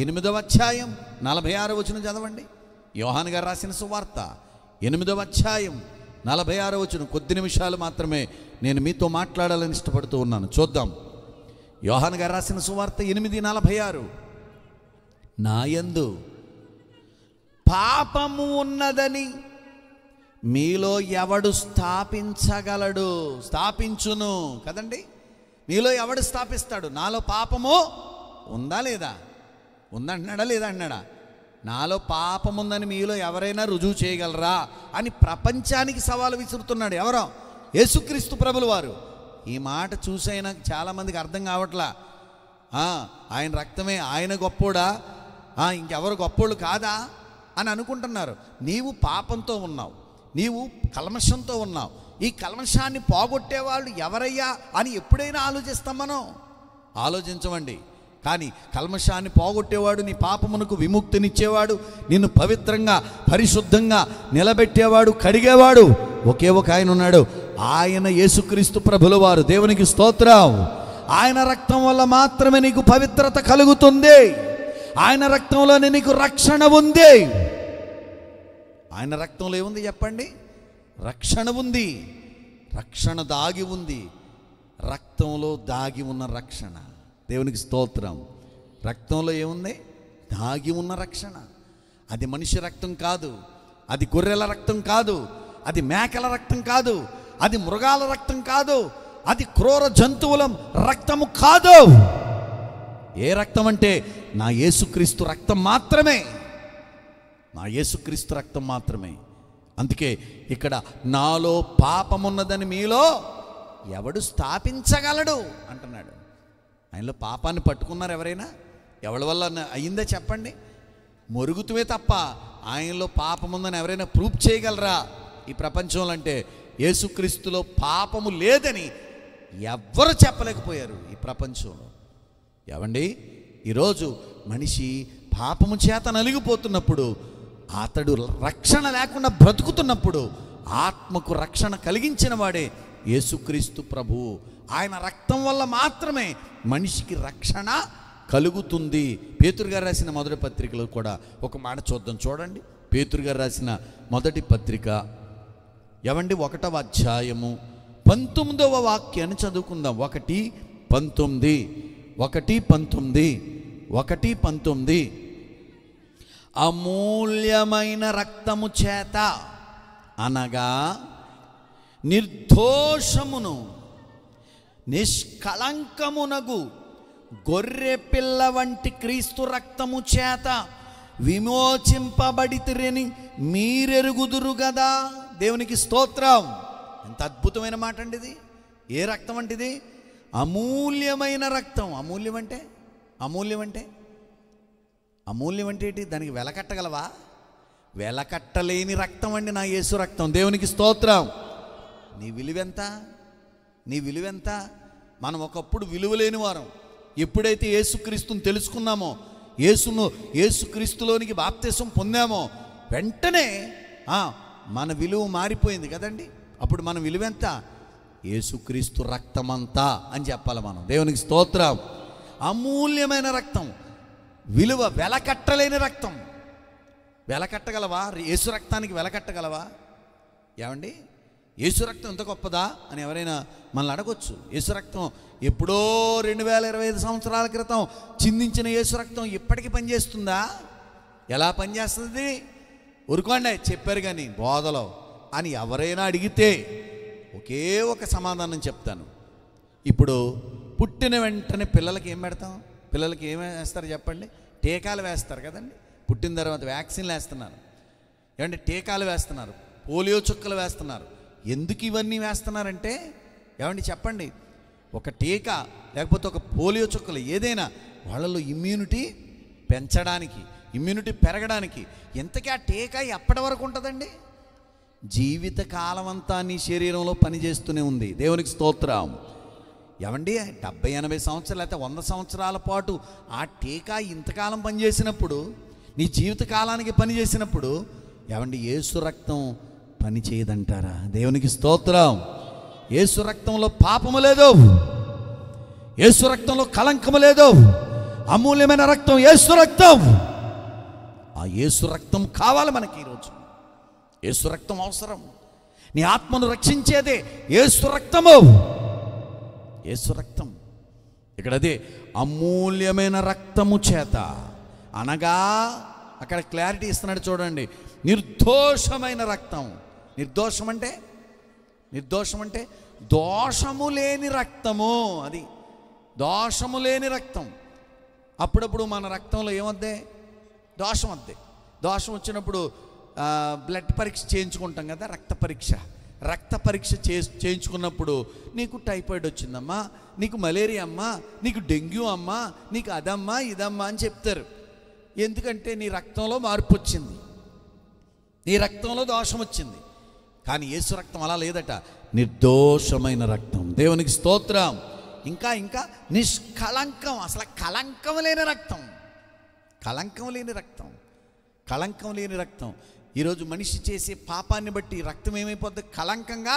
8వ అధ్యాయం 46వ వచనం చదవండి. యోహాను గారు రాసిన సువార్త 8వ అధ్యాయం 46వ వచనం. కొద్ది నిమిషాలు మాత్రమే నేను మీతో మాట్లాడాలని ఇష్టపడుతూ ఉన్నాను. చూద్దాం. యోహాను గారు రాసిన సువార్త 8:46. నాయందు పాపము ఉన్నదని మీలో ఎవడు స్థాపించగలడు? స్థాపించును కదండి. మీలో ఎవడు స్థాపిస్తాడు? నాలో పాపము ఉందా లేదా? ఉందంటున్నాడా లేదా అన్నాడా? నాలో పాపం ఉందని మీలో ఎవరైనా రుజువు చేయగలరా అని ప్రపంచానికి సవాలు విసురుతున్నాడు. ఎవరో? యేసుక్రీస్తు ప్రభుల వారు. ఈ మాట చూసైనా చాలామందికి అర్థం కావట్లా. ఆయన రక్తమే, ఆయన గొప్పోడా, ఇంకెవరు గొప్పోళ్ళు కాదా అని అనుకుంటున్నారు. నీవు పాపంతో ఉన్నావు, నీవు కల్మషంతో ఉన్నావు. ఈ కల్మషాన్ని పోగొట్టేవాళ్ళు ఎవరయ్యా అని ఎప్పుడైనా ఆలోచిస్తాం మనం? ఆలోచించమండి. కానీ కల్మషాన్ని పోగొట్టేవాడు, నీ పాపమునకు విముక్తినిచ్చేవాడు, నిన్ను పవిత్రంగా పరిశుద్ధంగా నిలబెట్టేవాడు, కడిగేవాడు ఒకే ఒక ఆయన ఉన్నాడు. ఆయన యేసుక్రీస్తు ప్రభుల వారు. దేవునికి స్తోత్రం. ఆయన రక్తం వల్ల మాత్రమే నీకు పవిత్రత కలుగుతుంది. ఆయన రక్తంలోనే నీకు రక్షణ ఉంది. ఆయన రక్తంలో ఏముంది చెప్పండి? రక్షణ ఉంది. రక్షణ దాగి ఉంది. రక్తంలో దాగి ఉన్న రక్షణ. దేవునికి స్తోత్రం. రక్తంలో ఏముంది? దాగి ఉన్న రక్షణ. అది మనిషి రక్తం కాదు, అది గొర్రెల రక్తం కాదు, అది మేకల రక్తం కాదు, అది మృగాల రక్తం కాదు, అది క్రూర జంతువుల రక్తము కాదు. ఏ రక్తం అంటే నా యేసుక్రీస్తు రక్తం మాత్రమే, నా యేసుక్రీస్తు రక్తం మాత్రమే. అందుకే ఇక్కడ నాలో పాపమున్నదని మీలో ఎవడు స్థాపించగలడు అంటున్నాడు. ఆయనలో పాపాన్ని పట్టుకున్నారు ఎవరైనా? ఎవరి వల్ల అయిందో చెప్పండి. మొరుగుతుమే తప్ప ఆయనలో పాపం ఉందని ఎవరైనా ప్రూఫ్ చేయగలరా ఈ ప్రపంచంలో? అంటే యేసుక్రీస్తులో పాపము లేదని ఎవ్వరు చెప్పలేకపోయారు ఈ ప్రపంచంలో. ఏమండి, ఈరోజు మనిషి పాపము చేత నలిగిపోతున్నప్పుడు, అతడు రక్షణ లేకుండా బ్రతుకుతున్నప్పుడు ఆత్మకు రక్షణ కలిగించిన వాడే యేసుక్రీస్తు ప్రభువు. ఆయన రక్తం వల్ల మాత్రమే మనిషికి రక్షణ కలుగుతుంది. పేతురు గారు రాసిన మొదటి పత్రికలో కూడా ఒక మాట చూద్దాం. చూడండి, పేతురు గారు రాసిన మొదటి పత్రిక 1వ అధ్యాయము 19వ వాక్యాన్ని చదువుకుందాం. 1:19 అమూల్యమైన రక్తము చేత అనగా నిర్దోషమును నిష్కళంకమునగు గొర్రె పిల్ల వంటి క్రీస్తు రక్తము చేత విమోచింపబడితిరని మీరెరుగుదురు కదా. దేవునికి స్తోత్రం. ఎంత అద్భుతమైన మాట అండి ఇది. ఏ రక్తం అంటే ఇది? అమూల్యమైన రక్తం. అమూల్యం అంటే ఏంటి? దానికి వెలకట్టగలవా? వెలకట్టలేని రక్తం అండి నా యేసు రక్తం. దేవునికి స్తోత్రం. నీ విలువెంత? మనం ఒకప్పుడు విలువలేని వారం. ఎప్పుడైతే యేసుక్రీస్తుని తెలుసుకున్నామో, యేసుక్రీస్తులోనికి బాప్తిసం పొందామో, వెంటనే మన విలువ మారిపోయింది కదండి. అప్పుడు మన విలువెంత? యేసుక్రీస్తు రక్తమంతా అని చెప్పాలి మనం. దేవునికి స్తోత్రం. అమూల్యమైన రక్తం, విలువ వెలకట్టలేని రక్తం. వెలకట్టగలవా? యేసు రక్తానికి వెలకట్టగలవా? ఏమండి, యేసు రక్తం ఎంత గొప్పదా అని ఎవరైనా మనల్ని అడగొచ్చు. యేసు రక్తం ఎప్పుడో 2025 సంవత్సరాల క్రితం చిందించిన యేసు రక్తం ఇప్పటికీ పనిచేస్తుందా? ఎలా పనిచేస్తుంది? ఊరుకోండి, చెప్పారు కానీ బోధలో అని ఎవరైనా అడిగితే ఒకే ఒక సమాధానం చెప్తాను. ఇప్పుడు పుట్టిన వెంటనే పిల్లలకి ఏం పెడతాం? పిల్లలకి ఏం వేస్తారు చెప్పండి? టీకాలు వేస్తారు కదండి. పుట్టిన తర్వాత వ్యాక్సిన్లు వేస్తున్నారు, ఏమంటే టీకాలు వేస్తున్నారు, పోలియో చుక్కలు వేస్తున్నారు. ఎందుకు ఇవన్నీ వేస్తున్నారంటే ఏమండి చెప్పండి? ఒక టీకా లేకపోతే ఒక పోలియో చుక్కలు ఏదైనా వాళ్ళలో ఇమ్యూనిటీ పెంచడానికి, ఇమ్యూనిటీ పెరగడానికి. ఇంతకీ ఆ టీకా ఎప్పటి వరకు ఉంటుందండి? జీవితకాలం అంతా నీ శరీరంలో పనిచేస్తూనే ఉంది. దేవునికి స్తోత్రం. ఏమండి, 70-80 సంవత్సరాలు లేకపోతే 100 సంవత్సరాల పాటు ఆ టీకా ఇంతకాలం పనిచేసినప్పుడు, నీ జీవితకాలానికి పనిచేసినప్పుడు, ఏమండి యేసు రక్తం పని చేయదంటారా? దేవునికి స్తోత్రం. యేసు రక్తంలో పాపము లేదు, యేసు రక్తంలో కళంకము లేదు. అమూల్యమైన రక్తం యేసు రక్తం. ఆ యేసు రక్తం కావాలి మనకి. ఈరోజు యేసు రక్తం అవసరం. నీ ఆత్మను రక్షించేదే యేసు రక్తము. యేసు రక్తం ఇక్కడ అదే అమూల్యమైన రక్తము చేత అనగా, అక్కడ క్లారిటీ ఇస్తున్నాడు చూడండి. నిర్దోషమైన రక్తం. నిర్దోషం అంటే దోషము లేని రక్తము. అది దోషము లేని రక్తం. అప్పుడప్పుడు మన రక్తంలో ఏమొద్దే? దోషం వద్దే. దోషం వచ్చినప్పుడు బ్లడ్ పరీక్ష చేయించుకుంటాం కదా, రక్త పరీక్ష చేయించుకున్నప్పుడు నీకు టైఫాయిడ్ వచ్చిందమ్మా, నీకు మలేరియా అమ్మా, నీకు డెంగ్యూ అమ్మా, నీకు అదమ్మా ఇదమ్మా అని చెప్తారు. ఎందుకంటే నీ రక్తంలో మార్పు వచ్చింది, నీ రక్తంలో దోషం వచ్చింది. కానీ యేసు రక్తం అలా లేదట, నిర్దోషమైన రక్తం. దేవునికి స్తోత్రం. ఇంకా నిష్కళంకం, అసలు కళంకం లేని రక్తం. కళంకం లేని రక్తం. ఈరోజు మనిషి చేసే పాపాన్ని బట్టి రక్తం ఏమైపోద్ది? కళంకంగా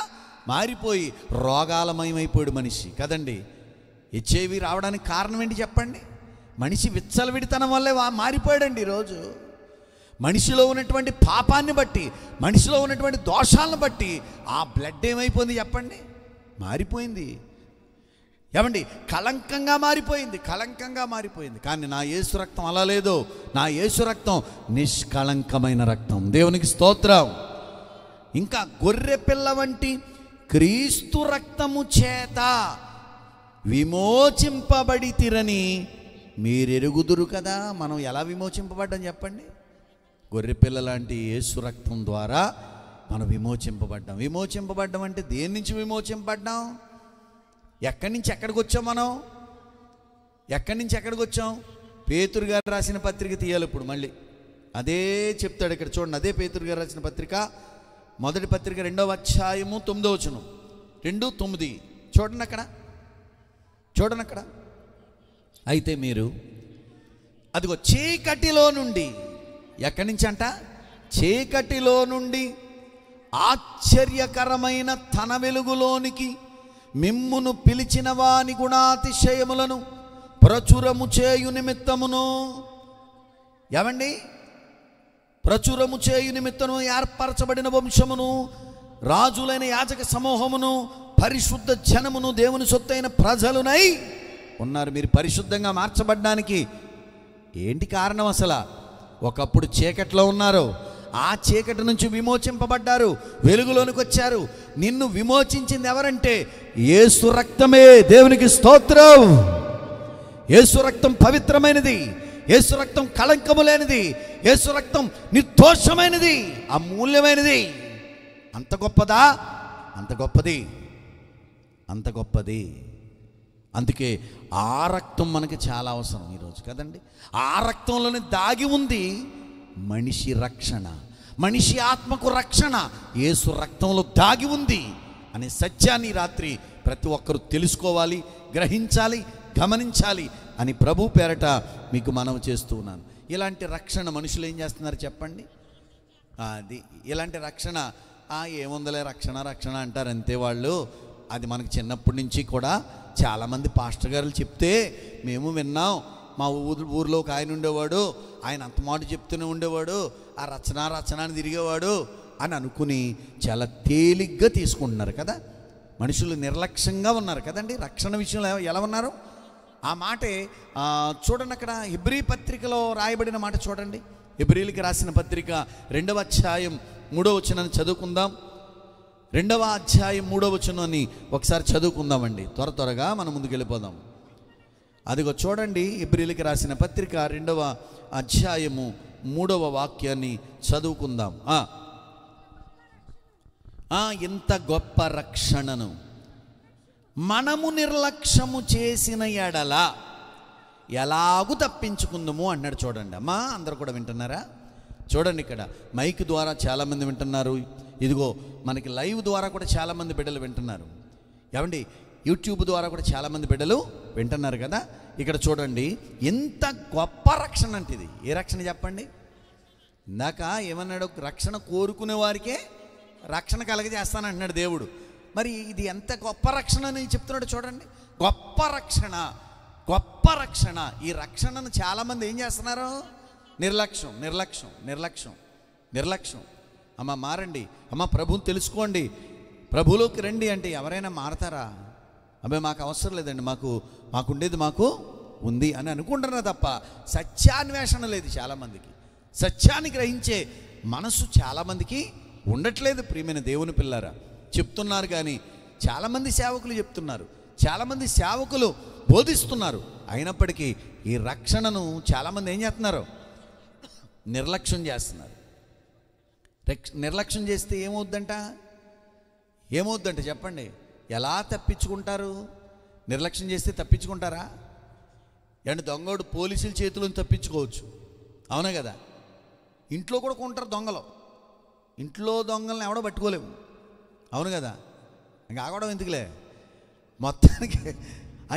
మారిపోయి రోగాలమయమైపోయాడు మనిషి కదండి. హెచ్ఐవి రావడానికి కారణం ఏంటి చెప్పండి? మనిషి విచ్చలవిడితనం వల్లే మారిపోయాడండి. ఈరోజు మనిషిలో ఉన్నటువంటి పాపాన్ని బట్టి, మనిషిలో ఉన్నటువంటి దోషాలను బట్టి ఆ బ్లడ్ ఏమైపోయింది చెప్పండి? మారిపోయింది. ఏమండి, కళంకంగా మారిపోయింది. కానీ నా యేసు రక్తం అలా లేదు. నా యేసు రక్తం నిష్కళంకమైన రక్తం. దేవునికి స్తోత్రం. ఇంకా గొర్రె పిల్ల వంటి క్రీస్తు రక్తము చేత విమోచింపబడితిరని మీరెరుగుదురు కదా. మనం ఎలా విమోచింపబడ్డాం చెప్పండి? గొర్రె పిల్ల లాంటి యేసు రక్తం ద్వారా మనం విమోచింపబడ్డాం. విమోచింపబడ్డం అంటే దేని నుంచి విమోచింపబడ్డాం? ఎక్కడి నుంచి ఎక్కడికి వచ్చాం? మనం ఎక్కడి నుంచి ఎక్కడికి వచ్చాం? పేతురు గారు రాసిన పత్రిక తీయాలి ఇప్పుడు మళ్ళీ. అదే చెప్తాడు ఇక్కడ చూడండి. అదే పేతురు గారు రాసిన పత్రిక, మొదటి పత్రిక 2వ అధ్యాయము 9వ వచనం, 2:9 చూడండి అక్కడ, చూడండి అక్కడ. అయితే మీరు అదిగో చీకటిలో నుండి, ఎక్కడి నుంచి అంట? చీకటిలో నుండి ఆశ్చర్యకరమైన తన వెలుగులోనికి మిమ్మును పిలిచిన వాని గుణాతిశయములను ప్రచురము చేయు నిమిత్తమును, ఏమండి, ప్రచురము చేయు నిమిత్తము ఏర్పరచబడిన వంశమును, రాజులైన యాజక సమూహమును, పరిశుద్ధ జనమును, దేవుని సొత్తైన ప్రజలునై ఉన్నారు. మీరు పరిశుద్ధంగా మార్చబడ్డానికి ఏంటి కారణం? అసలు ఒకప్పుడు చీకట్లో ఉన్నారు, ఆ చీకటి నుంచి విమోచింపబడ్డారు, వెలుగులోనికి వచ్చారు. నిన్ను విమోచించింది ఎవరంటే యేసు రక్తమే. దేవునికి స్తోత్రం. యేసు రక్తం పవిత్రమైనది, యేసు రక్తం కళంకము లేనిది, యేసు రక్తం నిర్దోషమైనది, అమూల్యమైనది. అంత గొప్పదా? అంత గొప్పది, అంత గొప్పది. అందుకే ఆ రక్తం మనకి చాలా అవసరం ఈరోజు కదండి. ఆ రక్తంలోనే దాగి ఉంది మనిషి రక్షణ, మనిషి ఆత్మకు రక్షణ యేసు రక్తంలో దాగి ఉంది అనే సత్యాన్ని రాత్రి ప్రతి ఒక్కరూ తెలుసుకోవాలి, గ్రహించాలి, గమనించాలి అని ప్రభు పేరట మీకు మనవి చేస్తూ ఉన్నాను. ఇలాంటి రక్షణ మనుషులు ఏం చేస్తున్నారు చెప్పండి? అది ఇలాంటి రక్షణ ఏముందలే రక్షణ రక్షణ అంటారు అంతే వాళ్ళు. అది మనకు చిన్నప్పటి నుంచి కూడా చాలామంది పాస్టర్ గారు చెప్తే మేము విన్నాం. మా ఊర్లో ఒక ఆయన ఉండేవాడు, ఆయన అంత మాట చెప్తూనే ఉండేవాడు, ఆ రచన అని తిరిగేవాడు అని అనుకుని చాలా తేలిగ్గా తీసుకుంటున్నారు కదా. మనుషులు నిర్లక్ష్యంగా ఉన్నారు కదండి రక్షణ విషయంలో. ఎలా ఉన్నారు? ఆ మాటే చూడండి అక్కడ హెబ్రీ పత్రికలో రాయబడిన మాట చూడండి. హెబ్రీలకి రాసిన పత్రిక 2వ అధ్యాయం 3వ వచనాన్ని చదువుకుందాం. 2వ అధ్యాయం 3వ వచనాన్ని ఒకసారి చదువుకుందామండి. త్వరగా మనం ముందుకెళ్ళిపోదాం. అదిగో చూడండి, హెబ్రీలకి రాసిన పత్రిక 2వ అధ్యాయము 3వ వాక్యాన్ని చదువుకుందాం. ఇంత గొప్ప రక్షణను మనము నిర్లక్ష్యము చేసిన ఎడల ఎలాగూ తప్పించుకుందాము అన్నాడు. చూడండి అమ్మా, అందరూ కూడా వింటున్నారా? చూడండి, ఇక్కడ మైక్ ద్వారా చాలామంది వింటున్నారు. ఇదిగో మనకి లైవ్ ద్వారా కూడా చాలామంది బిడ్డలు వింటున్నారు. ఏమండి, యూట్యూబ్ ద్వారా కూడా చాలామంది బిడ్డలు వింటున్నారు కదా. ఇక్కడ చూడండి, ఎంత గొప్ప రక్షణ అంటే ఇది. ఏ రక్షణ చెప్పండి? ఇందాక ఏమన్నాడు? రక్షణ కోరుకునే వారికే రక్షణ కలగజేస్తానంటున్నాడు దేవుడు. మరి ఇది ఎంత గొప్ప రక్షణ అని చెప్తున్నాడు చూడండి. గొప్ప రక్షణ, గొప్ప రక్షణ. ఈ రక్షణను చాలామంది ఏం చేస్తున్నారు? నిర్లక్ష్యం. అమ్మ మారండి, అమ్మ ప్రభుని తెలుసుకోండి, ప్రభులోకి రండి అంటే ఎవరైనా మారతారా? అబ్బాయి మాకు అవసరం లేదండి, మాకుండేది మాకు ఉంది అని అనుకుంటున్నారు తప్ప సత్యాన్వేషణ లేదు చాలామందికి. సత్యాన్ని గ్రహించే మనసు చాలామందికి ఉండట్లేదు. ప్రియమైన దేవుని పిల్లారా, చెప్తున్నారు కానీ చాలామంది సేవకులు చెప్తున్నారు, చాలామంది సేవకులు బోధిస్తున్నారు. అయినప్పటికీ ఈ రక్షణను చాలామంది ఏం చేస్తున్నారు? నిర్లక్ష్యం చేస్తున్నారు. నిర్లక్ష్యం చేస్తే ఏమవుద్దంట చెప్పండి? ఎలా తప్పించుకుంటారు? నిర్లక్ష్యం చేస్తే తప్పించుకుంటారా? అంటే దొంగోడు పోలీసుల చేతులను తప్పించుకోవచ్చు, అవునా కదా? ఇంట్లో కూడా కొంటారు దొంగలు. ఇంట్లో దొంగలను ఎవడో పట్టుకోలేము, అవును కదా? ఇంకా ఆగడం ఎందుకులే, మొత్తానికి ఆ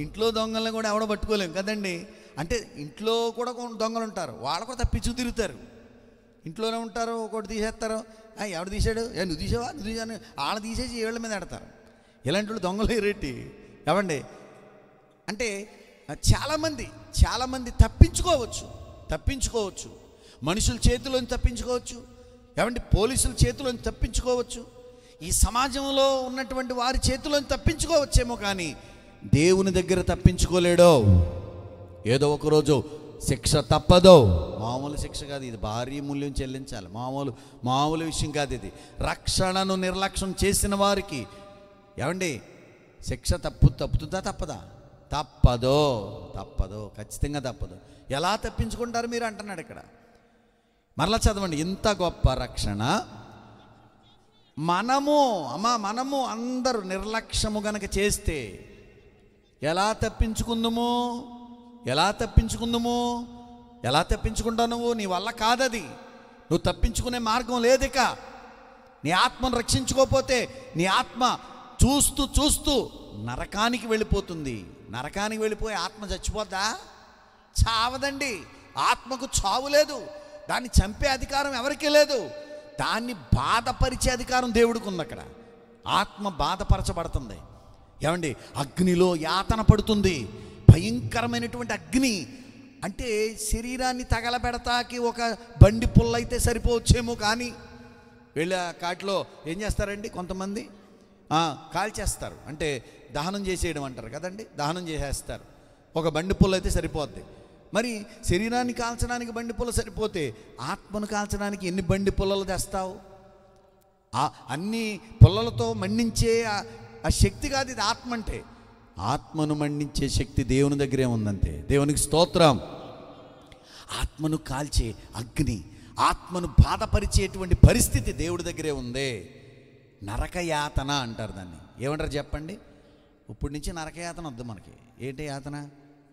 ఇంట్లో దొంగలను కూడా ఎవడో పట్టుకోలేము కదండి. అంటే ఇంట్లో కూడా దొంగలు ఉంటారు, వాళ్ళు కూడా తప్పించు తిరుగుతారు. ఇంట్లోనే ఉంటారు, ఒకటి తీసేస్తారు. ఎవడు తీసాడు? నువ్వు తీసావా? నువ్వు తీసాను వాళ్ళ తీసేసి ఏళ్ళ మీద పెడతారు. ఇలాంటి వాళ్ళు దొంగలు రేటి ఏమండి. అంటే చాలామంది తప్పించుకోవచ్చు. మనుషుల చేతిలోని తప్పించుకోవచ్చు, ఏమండి, పోలీసుల చేతిలోని తప్పించుకోవచ్చు, ఈ సమాజంలో ఉన్నటువంటి వారి చేతిలోని తప్పించుకోవచ్చేమో, కానీ దేవుని దగ్గర తప్పించుకోలేడో. ఏదో ఒకరోజు శిక్ష తప్పదు. మామూలు శిక్ష కాదు ఇది, భారీ మూల్యం చెల్లించాలి. మామూలు విషయం కాదు ఇది. రక్షణను నిర్లక్ష్యం చేసిన వారికి ఏమండి శిక్ష తప్పుతుందా తప్పదా? తప్పదు, ఖచ్చితంగా తప్పదు. ఎలా తప్పించుకుంటారు మీరు అంటున్నాడు ఇక్కడ. మరలా చదవండి. ఇంత గొప్ప రక్షణ మనము అందరూ నిర్లక్ష్యము గనక చేస్తే ఎలా తప్పించుకుంటావు నువ్వు? నీ వల్ల కాదది. నువ్వు తప్పించుకునే మార్గం లేదిక. నీ ఆత్మను రక్షించుకోకపోతే నీ ఆత్మ చూస్తూ నరకానికి వెళ్ళిపోతుంది. నరకానికి వెళ్ళిపోయి ఆత్మ చచ్చిపోద్దా? చావదండి. ఆత్మకు చావు లేదు. దాన్ని చంపే అధికారం ఎవరికీ లేదు. దాన్ని బాధపరిచే అధికారం దేవుడికి ఉంది. అక్కడ ఆత్మ బాధపరచబడుతుంది. ఏమండి అగ్నిలో యాతన పడుతుంది. భయంకరమైనటువంటి అగ్ని. అంటే శరీరాన్ని తగలబెడతాకి ఒక బండి పుల్ల అయితే సరిపోవచ్చేమో, కానీ వీళ్ళ కాటిలో ఏం చేస్తారండి కొంతమంది కాల్చేస్తారు. అంటే దహనం చేసేయడం అంటారు కదండి, దహనం చేసేస్తారు. ఒక బండి పుల్ల అయితే సరిపోద్ది. మరి శరీరాన్ని కాల్చడానికి బండి పుల్ల సరిపోతే ఆత్మను కాల్చడానికి ఎన్ని బండి పుల్లలు తెస్తావు? అన్ని పుల్లలతో మండించే ఆ శక్తి కాదు ఇది ఆత్మ అంటే. ఆత్మను మండించే శక్తి దేవుని దగ్గరే ఉందంతే. దేవునికి స్తోత్రం. ఆత్మను కాల్చే అగ్ని, ఆత్మను బాధపరిచేటువంటి పరిస్థితి దేవుడి దగ్గరే ఉంది. నరకయాతన అంటారు దాన్ని. ఏమంటారు చెప్పండి? ఇప్పటి నుంచి నరకయాతన వద్దు మనకి. ఏంటి యాతన?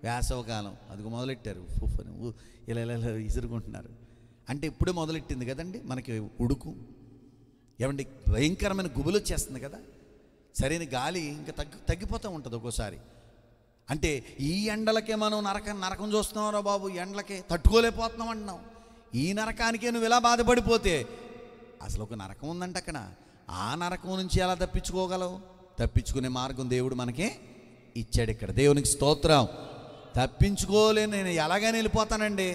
వేసవకాలం అదిగో మొదలెట్టారు. ఇలా ఇసురుకుంటున్నారు. అంటే ఇప్పుడే మొదలెట్టింది కదండి మనకి ఉడుకు. ఏమండి భయంకరమైన గుబులు వచ్చేస్తుంది కదా. సరైన గాలి ఇంకా తగ్గిపోతూ ఉంటుంది ఒక్కోసారి. అంటే ఈ ఎండలకే మనం నరకం చూస్తున్నావురా బాబు, ఈ ఎండలకే తట్టుకోలేకపోతున్నాం అంటున్నావు. ఈ నరకానికే నువ్వు ఇలా బాధపడిపోతే అసలు ఒక నరకం ఉందంట అక్కడ. ఆ నరకం నుంచి ఎలా తప్పించుకోగలవు? తప్పించుకునే మార్గం దేవుడు మనకి ఇచ్చాడు ఇక్కడ. దేవునికి స్తోత్రం. తప్పించుకోలేను, నేను ఎలాగైనా వెళ్ళిపోతానండి,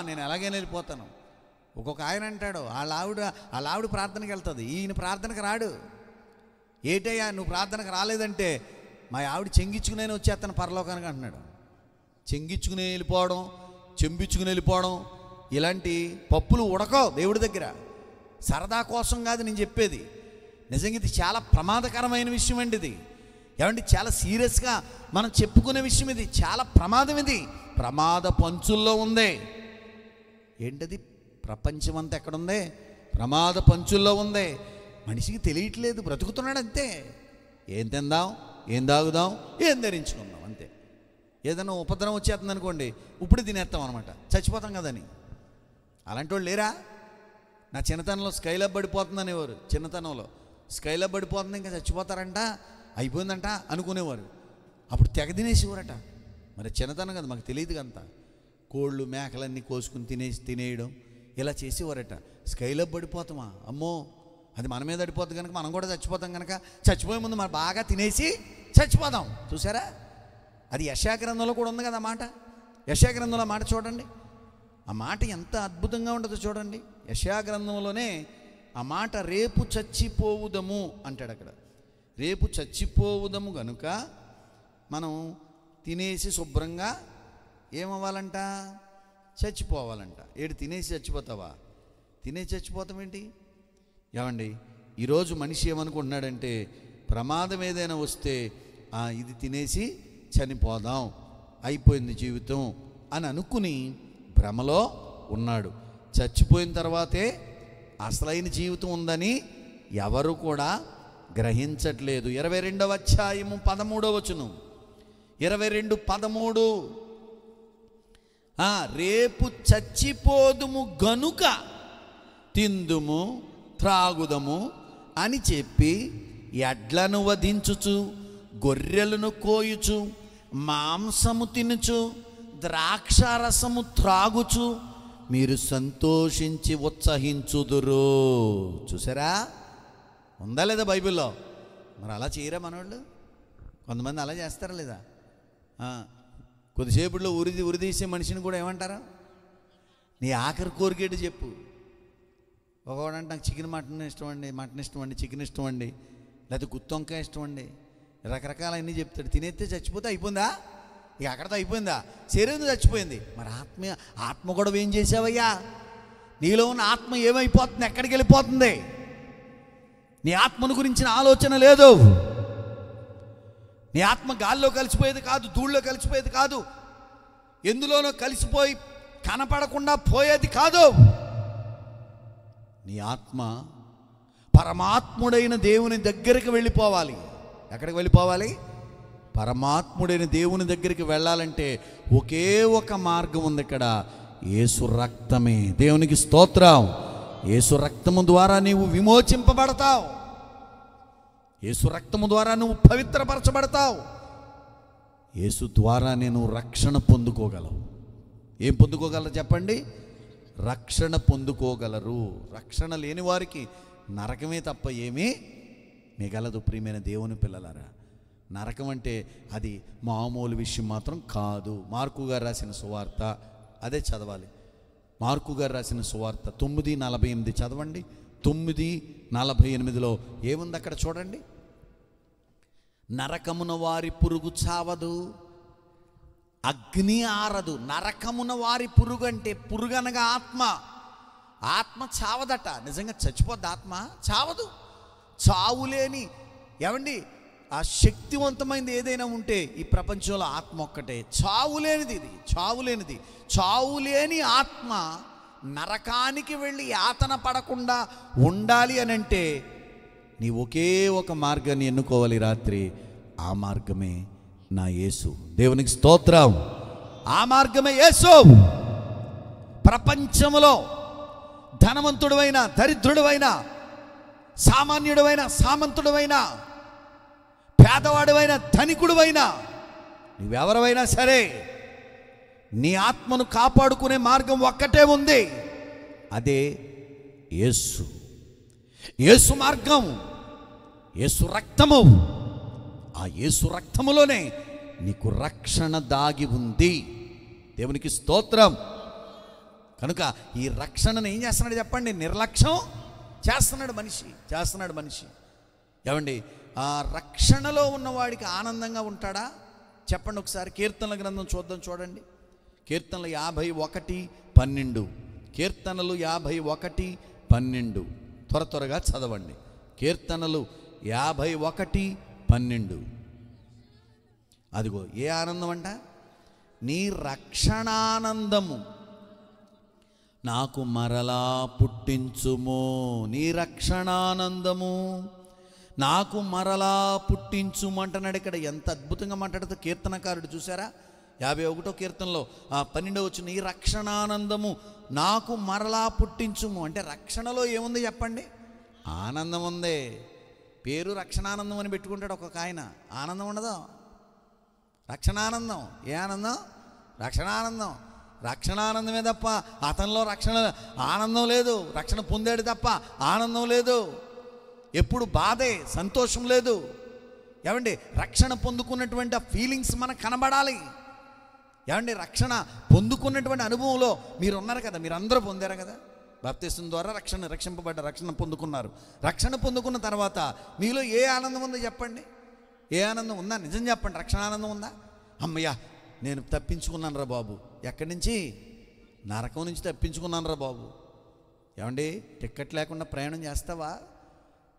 నేను ఎలాగైనా వెళ్ళిపోతాను. ఒక్కొక్క ఆయన అంటాడు వాళ్ళ ఆవిడ ప్రార్థనకి వెళ్తుంది, ఈయన ప్రార్థనకు రాడు. ఏటయ్యా నువ్వు ప్రార్థనకు రాలేదంటే మా ఆవిడ చెంగించుకునే వచ్చేస్తాను పరలోకానికి అంటున్నాడు. చెంగించుకుని వెళ్ళిపోవడం, చెంపించుకుని వెళ్ళిపోవడం, ఇలాంటి పప్పులు ఉడకవు దేవుడి దగ్గర. సరదా కోసం కాదు నేను చెప్పేది. నిజంగా ఇది చాలా ప్రమాదకరమైన విషయం అండి ఇది. ఏమంటే చాలా సీరియస్గా మనం చెప్పుకునే విషయం ఇది. చాలా ప్రమాదం ఇది. ప్రమాద పంచుల్లో ఉంది. ఏంటది? ప్రపంచం అంతా ఎక్కడుంది? ప్రమాద పంచుల్లో ఉంది. మనిషికి తెలియట్లేదు, బ్రతుకుతున్నాడు అంతే. ఏం తిందాం, ఏం తాగుదాం, ఏం ధరించుకుందాం అంతే. ఏదైనా ఉపద్రవం వచ్చేస్తుంది అనుకోండి, ఇప్పుడు తినేస్తాం అనమాట, చచ్చిపోతాం కదని. అలాంటి వాళ్ళు లేరా? నా చిన్నతనంలో స్కైలబ్ పడిపోతుందని ఎవరు, చిన్నతనంలో స్కైలబ్ పడిపోతుంది ఇంకా చచ్చిపోతారంట, అయిపోయిందంట అనుకునేవారు. అప్పుడు తెగ తినేసేవారట. మరి చిన్నతనం కదా, మాకు తెలియదు అంతా. కోళ్ళు మేకలన్నీ కోసుకుని తినేయడం ఇలా చేసేవారట. స్కైలబ్ పడిపోతామా? అమ్మో అది మన మీద పడిపోతుంది కనుక మనం కూడా చచ్చిపోతాం కనుక చచ్చిపోయే ముందు మనం బాగా తినేసి చచ్చిపోదాం. చూసారా? అది యెషయా గ్రంథంలో కూడా ఉంది కదా ఆ మాట. యెషయా గ్రంథంలో ఆ మాట చూడండి. ఆ మాట ఎంత అద్భుతంగా ఉంటుందో చూడండి. యెషయా గ్రంథంలోనే ఆ మాట రేపు చచ్చిపోవుదము అంటాడు అక్కడ. రేపు చచ్చిపోవుదము కనుక మనం తినేసి శుభ్రంగా ఏమవ్వాలంట? చచ్చిపోవాలంట. ఏడు తినేసి చచ్చిపోతావా? తినేసి చచ్చిపోతాం ఏంటి? ఏమండి ఈరోజు మనిషి ఏమనుకుంటున్నాడంటే ప్రమాదం ఏదైనా వస్తే ఇది తినేసి చనిపోదాం, అయిపోయింది జీవితం అని అనుకుని భ్రమలో ఉన్నాడు. చచ్చిపోయిన తర్వాతే అసలైన జీవితం ఉందని ఎవరు కూడా గ్రహించట్లేదు. 22వ అధ్యాయము 13వ వచనం, 22:13 రేపు చచ్చిపోదుము గనుక తిందుము త్రాగుదము అని చెప్పి ఎడ్లను వధించుచు గొర్రెలను కోయుచు మాంసము తినుచు ద్రాక్షారసము త్రాగుచు మీరు సంతోషించి ఉత్సహించుదురు. చూసారా? ఉందా లేదా బైబిల్లో? మరి అలా చేయరా మనోళ్ళు? కొంతమంది అలా చేస్తారా లేదా? కొద్దిసేపులో ఉరిదీసే మనిషిని కూడా ఏమంటారా? నీ ఆఖరి కోరికేటి చెప్పు. ఒకవాడంటే నాకు మటన్ ఇష్టం అండి, చికెన్ ఇష్టం అండి, లేకపోతే గుత్తొంకాయ ఇష్టం అండి, రకరకాల అన్నీ చెప్తాడు. తినేస్తే చచ్చిపోతే అయిపోయిందా? ఇక అక్కడితో అయిపోయిందా? శరీరం చచ్చిపోయింది, మరి ఆత్మ కూడా ఏం చేసావయ్యా? నీలో ఉన్న ఆత్మ ఏమైపోతుంది? ఎక్కడికి వెళ్ళిపోతుంది? నీ ఆత్మను గురించిన ఆలోచన లేదు. నీ ఆత్మ గాల్లో కలిసిపోయేది కాదు, ధూళ్ళలో కలిసిపోయేది కాదు, ఎందులోనో కలిసిపోయి కనపడకుండా పోయేది కాదు. నీ ఆత్మ పరమాత్ముడైన దేవుని దగ్గరికి వెళ్ళిపోవాలి. ఎక్కడికి వెళ్ళిపోవాలి? పరమాత్ముడైన దేవుని దగ్గరికి వెళ్ళాలంటే ఒకే ఒక మార్గం ఉంది. ఇక్కడ యేసు రక్తమే. దేవునికి స్తోత్రం. యేసు రక్తము ద్వారా నీవు విమోచింపబడతావు. యేసు రక్తము ద్వారా నువ్వు పవిత్రపరచబడతావు. యేసు ద్వారా నేను రక్షణ పొందుకోగలవు. ఏం పొందుకోగలరు చెప్పండి? రక్షణ పొందుకోగలరు. రక్షణ లేని వారికి నరకమే తప్ప ఏమీ మిగలదు. ప్రియమైన దేవుని పిల్లలారా, నరకం అంటే అది మామూలు విషయం మాత్రం కాదు. మార్కు గారు రాసిన సువార్త అదే చదవాలి. మార్కు గారు రాసిన సువార్త 9:48 చదవండి. 9:48లో ఏముంది అక్కడ చూడండి. నరకమున వారి పురుగు చావదు, అగ్ని ఆరదు. నరకమున వారి పురుగు అంటే పురుగు అనగా ఆత్మ. ఆత్మ చావదట. నిజంగా చచ్చిపోద్ది ఆత్మ? చావదు. చావులేని ఏమండి ఆ శక్తివంతమైనది ఏదైనా ఉంటే ఈ ప్రపంచంలో ఆత్మ ఒక్కటే. చావులేనిది ఇది, చావులేనిది. చావులేని ఆత్మ నరకానికి వెళ్ళి యాతన పడకుండా ఉండాలి అని అంటే నీ ఒకే ఒక మార్గాన్ని ఎన్నుకోవాలి రాత్రి. ఆ మార్గమే నా యేసు. దేవునికి స్తోత్రం. ఆ మార్గమే యేసు. ప్రపంచంలో ధనవంతుడైన దరిద్రుడైన, సామాన్యుడైన సామంతుడైన, పేదవాడువైన ధనికుడువైనా, నువ్వెవరైనా సరే నీ ఆత్మను కాపాడుకునే మార్గం ఒక్కటే ఉంది. అదే యేసు. యేసు మార్గం, యేసు రక్తము. ఆ యేసు రక్తములోనే నీకు రక్షణ దాగి ఉంది. దేవునికి స్తోత్రం. కనుక ఈ రక్షణను ఏం చేస్తున్నాడు చెప్పండి? నిర్లక్ష్యం చేస్తున్నాడు మనిషి. ఏమండి, ఆ రక్షణలో ఉన్నవాడికి ఆనందంగా ఉంటాడా చెప్పండి ఒకసారి. కీర్తనల గ్రంథం చూడండి. కీర్తనలు 51:12. కీర్తనలు 51:12 త్వరగా చదవండి. కీర్తనలు 51:12. అదిగో ఏ ఆనందం అంట? నీ రక్షణానందము నాకు మరలా పుట్టించుము. నీ రక్షణానందము నాకు మరలా పుట్టించుము అంటున్నాడు. ఇక్కడ ఎంత అద్భుతంగా మాట్లాడుతూ కీర్తనకారుడు చూసారా? 51వ కీర్తనలో 12వ వచనం, నీ రక్షణానందము నాకు మరలా పుట్టించుము అంటే రక్షణలో ఏముంది చెప్పండి? ఆనందం ఉంది. పేరు రక్షణానందం అని పెట్టుకుంటాడు ఒక్కొక్క ఆయన. ఆనందం ఉండదు. రక్షణానందం. ఏ ఆనందం? రక్షణానందం. రక్షణానందమే తప్ప అతనిలో రక్షణ ఆనందం లేదు. రక్షణ పొందాడు తప్ప ఆనందం లేదు. ఎప్పుడు బాధే, సంతోషం లేదు. ఏమండి, రక్షణ పొందుకున్నటువంటి ఆ ఫీలింగ్స్ మనకు కనబడాలి. ఏమండి, రక్షణ పొందుకున్నటువంటి అనుభవంలో మీరు ఉన్నారు కదా, మీరు అందరూ పొందారు కదా. బాప్తిసం ద్వారా రక్షణ పొందుకున్నారు. రక్షణ పొందుకున్న తర్వాత మీలో ఏ ఆనందం ఉందో చెప్పండి. ఏ ఆనందం ఉందా? నిజం చెప్పండి. రక్షణ ఆనందం ఉందా? అమ్మయ్యా, నేను తప్పించుకున్నాను రా బాబు. ఎక్కడి నుంచి? నరకం నుంచి తప్పించుకున్నాను రా బాబు. ఏమండి, టికెట్ లేకుండా ప్రయాణం చేస్తావా?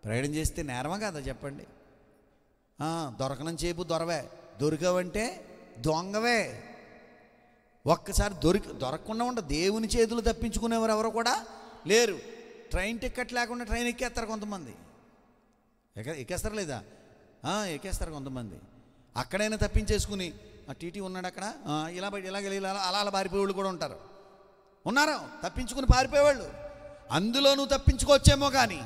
ప్రయాణం చేస్తే నేరమా కదా చెప్పండి? దొరకనం చేపు దొరవే, దొరికావంటే దొంగవే. ఒక్కసారి దొరకకుండా ఉండ దేవుని చేతులు తప్పించుకునేవారు ఎవరో కూడా లేరు. ట్రైన్ టికెట్ లేకుండా ట్రైన్ ఎక్కేస్తారు కొంతమంది. ఎక్కేస్తారు లేదా? ఎక్కేస్తారు కొంతమంది. అక్కడైనా తప్పించేసుకుని టీటీ ఉన్నాడు అక్కడ, అలా పారిపోయేవాళ్ళు కూడా ఉన్నారు. తప్పించుకుని పారిపోయేవాళ్ళు. అందులో నువ్వు తప్పించుకోవచ్చేమో కానీ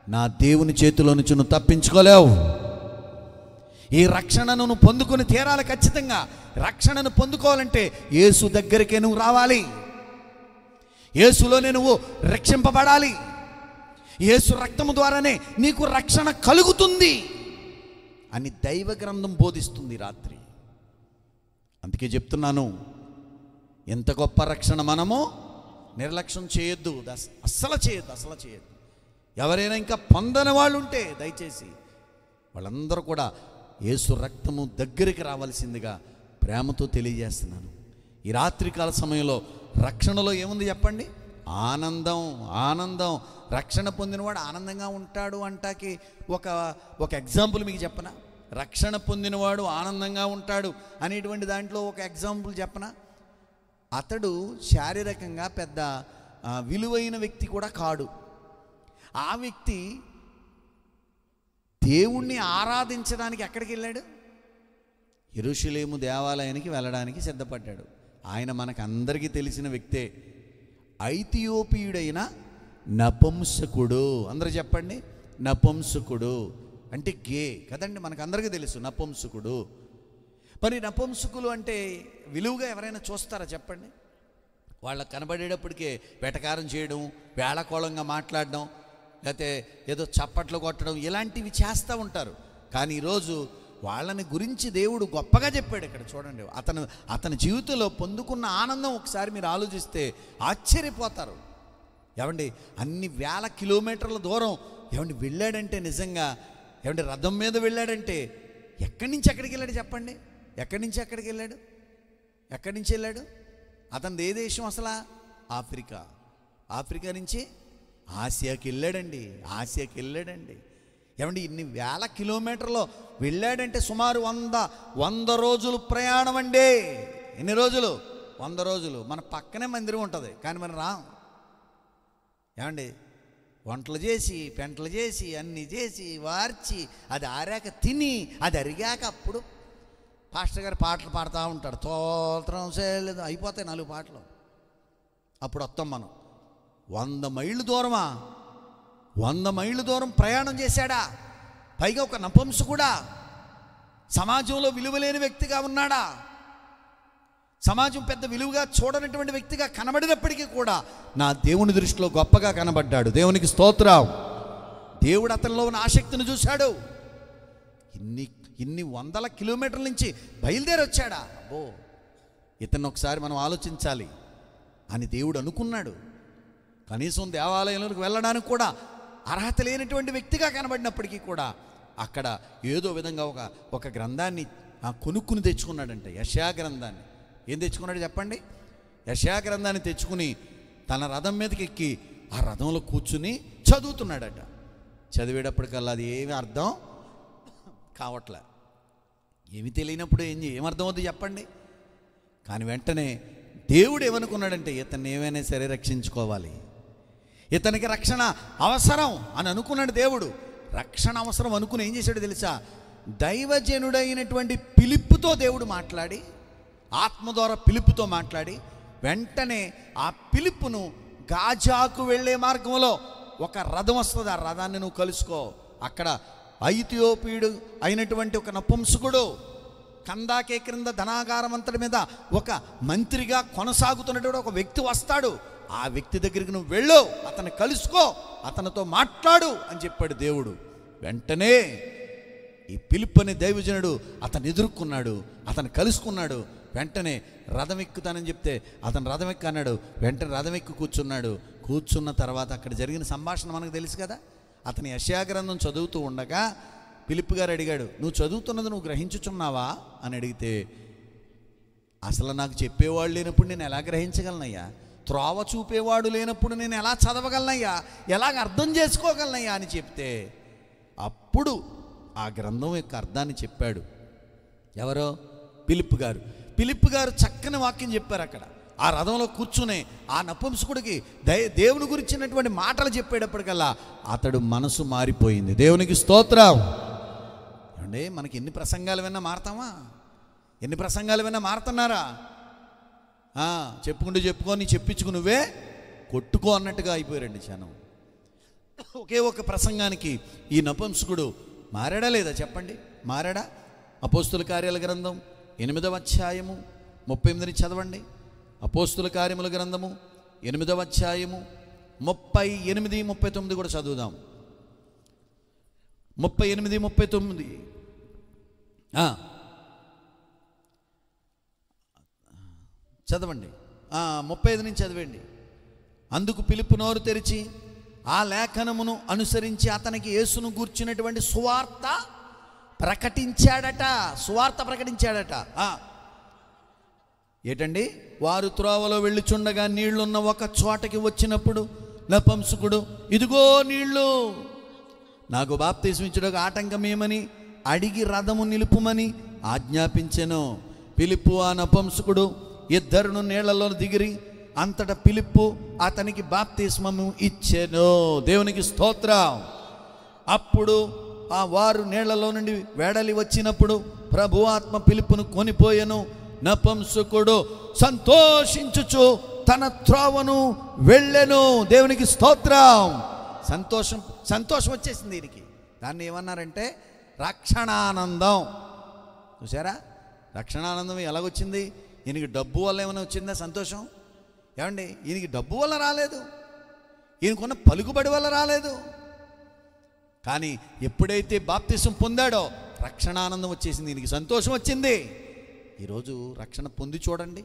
నా దేవుని చేతిలో నుంచి నువ్వు తప్పించుకోలేవు. ఈ రక్షణను నువ్వు పొందుకుని తీరాలి. ఖచ్చితంగా రక్షణను పొందుకోవాలంటే యేసు దగ్గరికే నువ్వు రావాలి. యేసులోనే నువ్వు రక్షింపబడాలి. యేసు రక్తము ద్వారానే నీకు రక్షణ కలుగుతుంది అని దైవ గ్రంథం బోధిస్తుంది రాత్రి. అందుకే చెప్తున్నాను, ఎంత గొప్ప రక్షణ మనము నిర్లక్ష్యం చేయొద్దు. అస్సలు చేయొద్దు. ఎవరైనా ఇంకా పొందని వాళ్ళు ఉంటే దయచేసి వాళ్ళందరూ కూడా యేసు రక్తము దగ్గరికి రావాల్సిందిగా ప్రేమతో తెలియజేస్తున్నాను. ఈ రాత్రికాల సమయంలో రక్షణలో ఏముంది చెప్పండి? ఆనందం. ఆనందం. రక్షణ పొందినవాడు ఆనందంగా ఉంటాడు అంటాకి ఒక ఎగ్జాంపుల్ మీకు చెప్పనా? రక్షణ పొందినవాడు ఆనందంగా ఉంటాడు అనేటువంటి దాంట్లో ఒక ఎగ్జాంపుల్ చెప్పనా? అతడు శారీరకంగా పెద్ద విలువైన వ్యక్తి కూడా కాడు. ఆ వ్యక్తి దేవుణ్ణి ఆరాధించడానికి ఎక్కడికి వెళ్ళాడు? యెరూషలేము దేవాలయానికి వెళ్ళడానికి సిద్ధపడ్డాడు. ఆయన మనకందరికీ తెలిసిన వ్యక్తే. ఐథియోపియుడైన నపుంసకుడు. అందరూ చెప్పండి, నపుంసకుడు అంటే గే కదండి, మనకందరికీ తెలుసు నపుంసకుడు. మరి నపుంసకులు అంటే విలువగా ఎవరైనా చూస్తారా చెప్పండి? వాళ్ళకు కనబడేటప్పటికే వెటకారం చేయడం, వేళకోళంగా మాట్లాడడం, లేకపోతే ఏదో చప్పట్లు కొట్టడం, ఇలాంటివి చేస్తూ ఉంటారు. కానీ ఈరోజు వాళ్ళని గురించి దేవుడు గొప్పగా చెప్పాడు. ఇక్కడ చూడండి, అతని జీవితంలో పొందుకున్న ఆనందం ఒకసారి మీరు ఆలోచిస్తే ఆశ్చర్యపోతారు. ఏమండి, అన్ని వేల కిలోమీటర్ల దూరం ఏమండి వెళ్ళాడంటే, నిజంగా ఏమండి రథం మీద వెళ్ళాడంటే ఎక్కడి నుంచి ఎక్కడికి వెళ్ళాడు చెప్పండి? ఎక్కడి నుంచి ఎక్కడికి వెళ్ళాడు? ఎక్కడి నుంచి వెళ్ళాడు? అతనిది ఏ దేశం అసలు? ఆఫ్రికా. ఆఫ్రికా నుంచి ఆసియాకి వెళ్ళాడండి. ఆసియాకి వెళ్ళాడండి. ఏమండి, ఇన్ని వేల కిలోమీటర్లు వెళ్ళాడంటే సుమారు 100 రోజులు ప్రయాణం అండి. ఎన్ని రోజులు? 100 రోజులు. మన పక్కనే మందిరం ఉంటుంది, కానీ మనం రాం. ఏమండి, వంటలు చేసి పెంటలు చేసి అన్నీ చేసి వార్చి అది ఆరాక తిని అది అరిగాక అప్పుడు పాస్టర్ గారు పాటలు పాడుతూ ఉంటాడు. తోత్రం చేయలేదు, అయిపోతాయి 4 పాటలు. అప్పుడు వస్తాం మనం. 100 మైళ్ళు దూరమా? 100 మైళ్ళు దూరం ప్రయాణం చేశాడా? పైగా ఒక నపుంసకుడా? సమాజంలో విలువలేని వ్యక్తిగా ఉన్నాడా? సమాజం పెద్ద విలువగా చూడనటువంటి వ్యక్తిగా కనబడినప్పటికీ కూడా నా దేవుని దృష్టిలో గొప్పగా కనబడ్డాడు. దేవునికి స్తోత్రం. దేవుడు అతనిలో ఉన్న ఆసక్తిని చూశాడు. ఇన్ని 100 కిలోమీటర్ల నుంచి బయలుదేరి వచ్చాడా? అబ్బో, ఇతన్ని ఒకసారి మనం ఆలోచించాలి అని దేవుడు అనుకున్నాడు. కనీసం దేవాలయంలోకి వెళ్ళడానికి కూడా అర్హత లేనటువంటి వ్యక్తిగా కనబడినప్పటికీ కూడా అక్కడ ఏదో విధంగా ఒక గ్రంథాన్ని కొనుక్కుని తెచ్చుకున్నాడంట. యెషయా గ్రంథాన్ని. ఏం తెచ్చుకున్నాడు చెప్పండి? యెషయా గ్రంథాన్ని తెచ్చుకుని తన రథం మీదకి ఎక్కి ఆ రథంలో కూర్చుని చదువుతున్నాడట. చదివేటప్పటికల్లా అది ఏమి అర్థం కావట్లే. ఏమి తెలియనప్పుడు ఏమర్థం అవుతుంది చెప్పండి? కానీ వెంటనే దేవుడు ఏమనుకున్నాడంటే, ఇతన్ని ఏమైనా సరే రక్షించుకోవాలి, ఇతనికి రక్షణ అవసరం అని అనుకున్నాడు దేవుడు. రక్షణ అవసరం అనుకుని ఏం చేశాడు తెలుసా? దైవజనుడైనటువంటి ఫిలిప్పుతో దేవుడు మాట్లాడి, ఆత్మ ద్వారా ఫిలిప్పుతో మాట్లాడి, వెంటనే ఆ ఫిలిప్పును గాజాకు వెళ్ళే మార్గంలో ఒక రథం వస్తుంది, ఆ రథాన్ని నువ్వు కలుసుకో. అక్కడ ఐథియోపియుడు అయినటువంటి ఒక నపుంసకుడు కందాకే క్రింద ధనాగారం అంతటి మీద ఒక మంత్రిగా కొనసాగుతున్నటువంటి ఒక వ్యక్తి వస్తాడు. ఆ వ్యక్తి దగ్గరికి నువ్వు వెళ్ళు, అతన్ని కలుసుకో, అతనితో మాట్లాడు అని చెప్పాడు దేవుడు. వెంటనే ఈ ఫిలిప్పు అనే దైవజనుడు అతను ఎదుర్కొన్నాడు, అతను కలుసుకున్నాడు. వెంటనే రథం ఎక్కుతానని చెప్తే అతను రథం ఎక్కన్నాడు. వెంటనే రథం ఎక్కి కూర్చున్నాడు. కూర్చున్న తర్వాత అక్కడ జరిగిన సంభాషణ మనకు తెలుసు కదా. అతని యెషయా గ్రంథం చదువుతూ ఉండగా ఫిలిప్పు గారు అడిగాడు, నువ్వు చదువుతున్నది నువ్వు గ్రహించుచున్నావా అని అడిగితే, అసలు నాకు చెప్పేవాడు లేనప్పుడు నేను ఎలా గ్రహించగలనయ్యా? త్రోవ చూపేవాడు లేనప్పుడు నేను ఎలా చదవగలనయ్యా? ఎలాగ అర్థం చేసుకోగలనయ్యా అని చెప్తే, అప్పుడు ఆ గ్రంథం యొక్క అర్థాన్ని చెప్పాడు. ఎవరో? ఫిలిప్పు గారు. ఫిలిప్పు గారు చక్కని వాక్యం చెప్పారు అక్కడ. ఆ రథంలో కూర్చునే ఆ నపుంసకుడికి దేవుని గురించినటువంటి మాటలు చెప్పేటప్పటికల్లా అతడు మనసు మారిపోయింది. దేవునికి స్తోత్రం. అంటే మనకి ఎన్ని ప్రసంగాలు విన్నా మారతామా? ఎన్ని ప్రసంగాలు విన్నా మారుతున్నారా? చెప్పుకొని చెప్పించుకు నువ్వే కొట్టుకో అన్నట్టుగా అయిపోయారండి జనం. ఒకే ఒక ప్రసంగానికి ఈ నపుంసకుడు మారాడా లేదా చెప్పండి? మారాడా? అపోస్తుల కార్యాల గ్రంథం 8వ అధ్యాయము 38 చదవండి. అపోస్తుల కార్యముల గ్రంథము 8వ అధ్యాయము 38, 39 కూడా చదువుదాం. 38, 39 చదవండి. 35 నుంచి చదవండి. అందుకు ఫిలిప్పు నోరు తెరిచి ఆ లేఖనమును అనుసరించి అతనికి యేసును గూర్చినటువంటి సువార్త ప్రకటించాడట. సువార్త ప్రకటించాడట. ఏంటండి? వారు త్రోవలో వెళ్ళుచుండగా నీళ్లున్న ఒక చోటకి వచ్చినప్పుడు నపుంసకుడు, ఇదిగో నీళ్లు, నాకు బాప్తిస్మం ఇచ్చుటకు ఆటంకమేమని అడిగి రథము నిలుపుమని ఆజ్ఞాపించెను. ఫిలిప్పు ఆ నపుంసకుడు ఇద్దరును నీళ్లలో దిగిరి అంతటా ఫిలిప్పు అతనికి బాప్తిస్మము ఇచ్చెను. దేవునికి స్తోత్రం. అప్పుడు ఆ వారు నీళ్లలో నుండి వెడలి వచ్చినప్పుడు ప్రభు ఆత్మ ఫిలిప్పును కొనిపోయెను. నపుంసకుడు సంతోషించుచు తన త్రోవను వెళ్ళెను. దేవునికి స్తోత్రం. సంతోషం వచ్చేసింది దీనికి. దాన్ని ఏమన్నారంటే రక్షణానందం. చూసారా? రక్షణానందం ఎలాగొచ్చింది? ఈయనకి డబ్బు వల్ల ఏమైనా వచ్చిందా సంతోషం? ఏమండి, ఈయనకి డబ్బు వల్ల రాలేదు, ఈయనకున్న పలుకుబడి వల్ల రాలేదు. కానీ ఎప్పుడైతే బాప్తిసం పొందాడో రక్షణానందం వచ్చేసింది, ఈయనకి సంతోషం వచ్చింది. ఈరోజు రక్షణ పొంది చూడండి,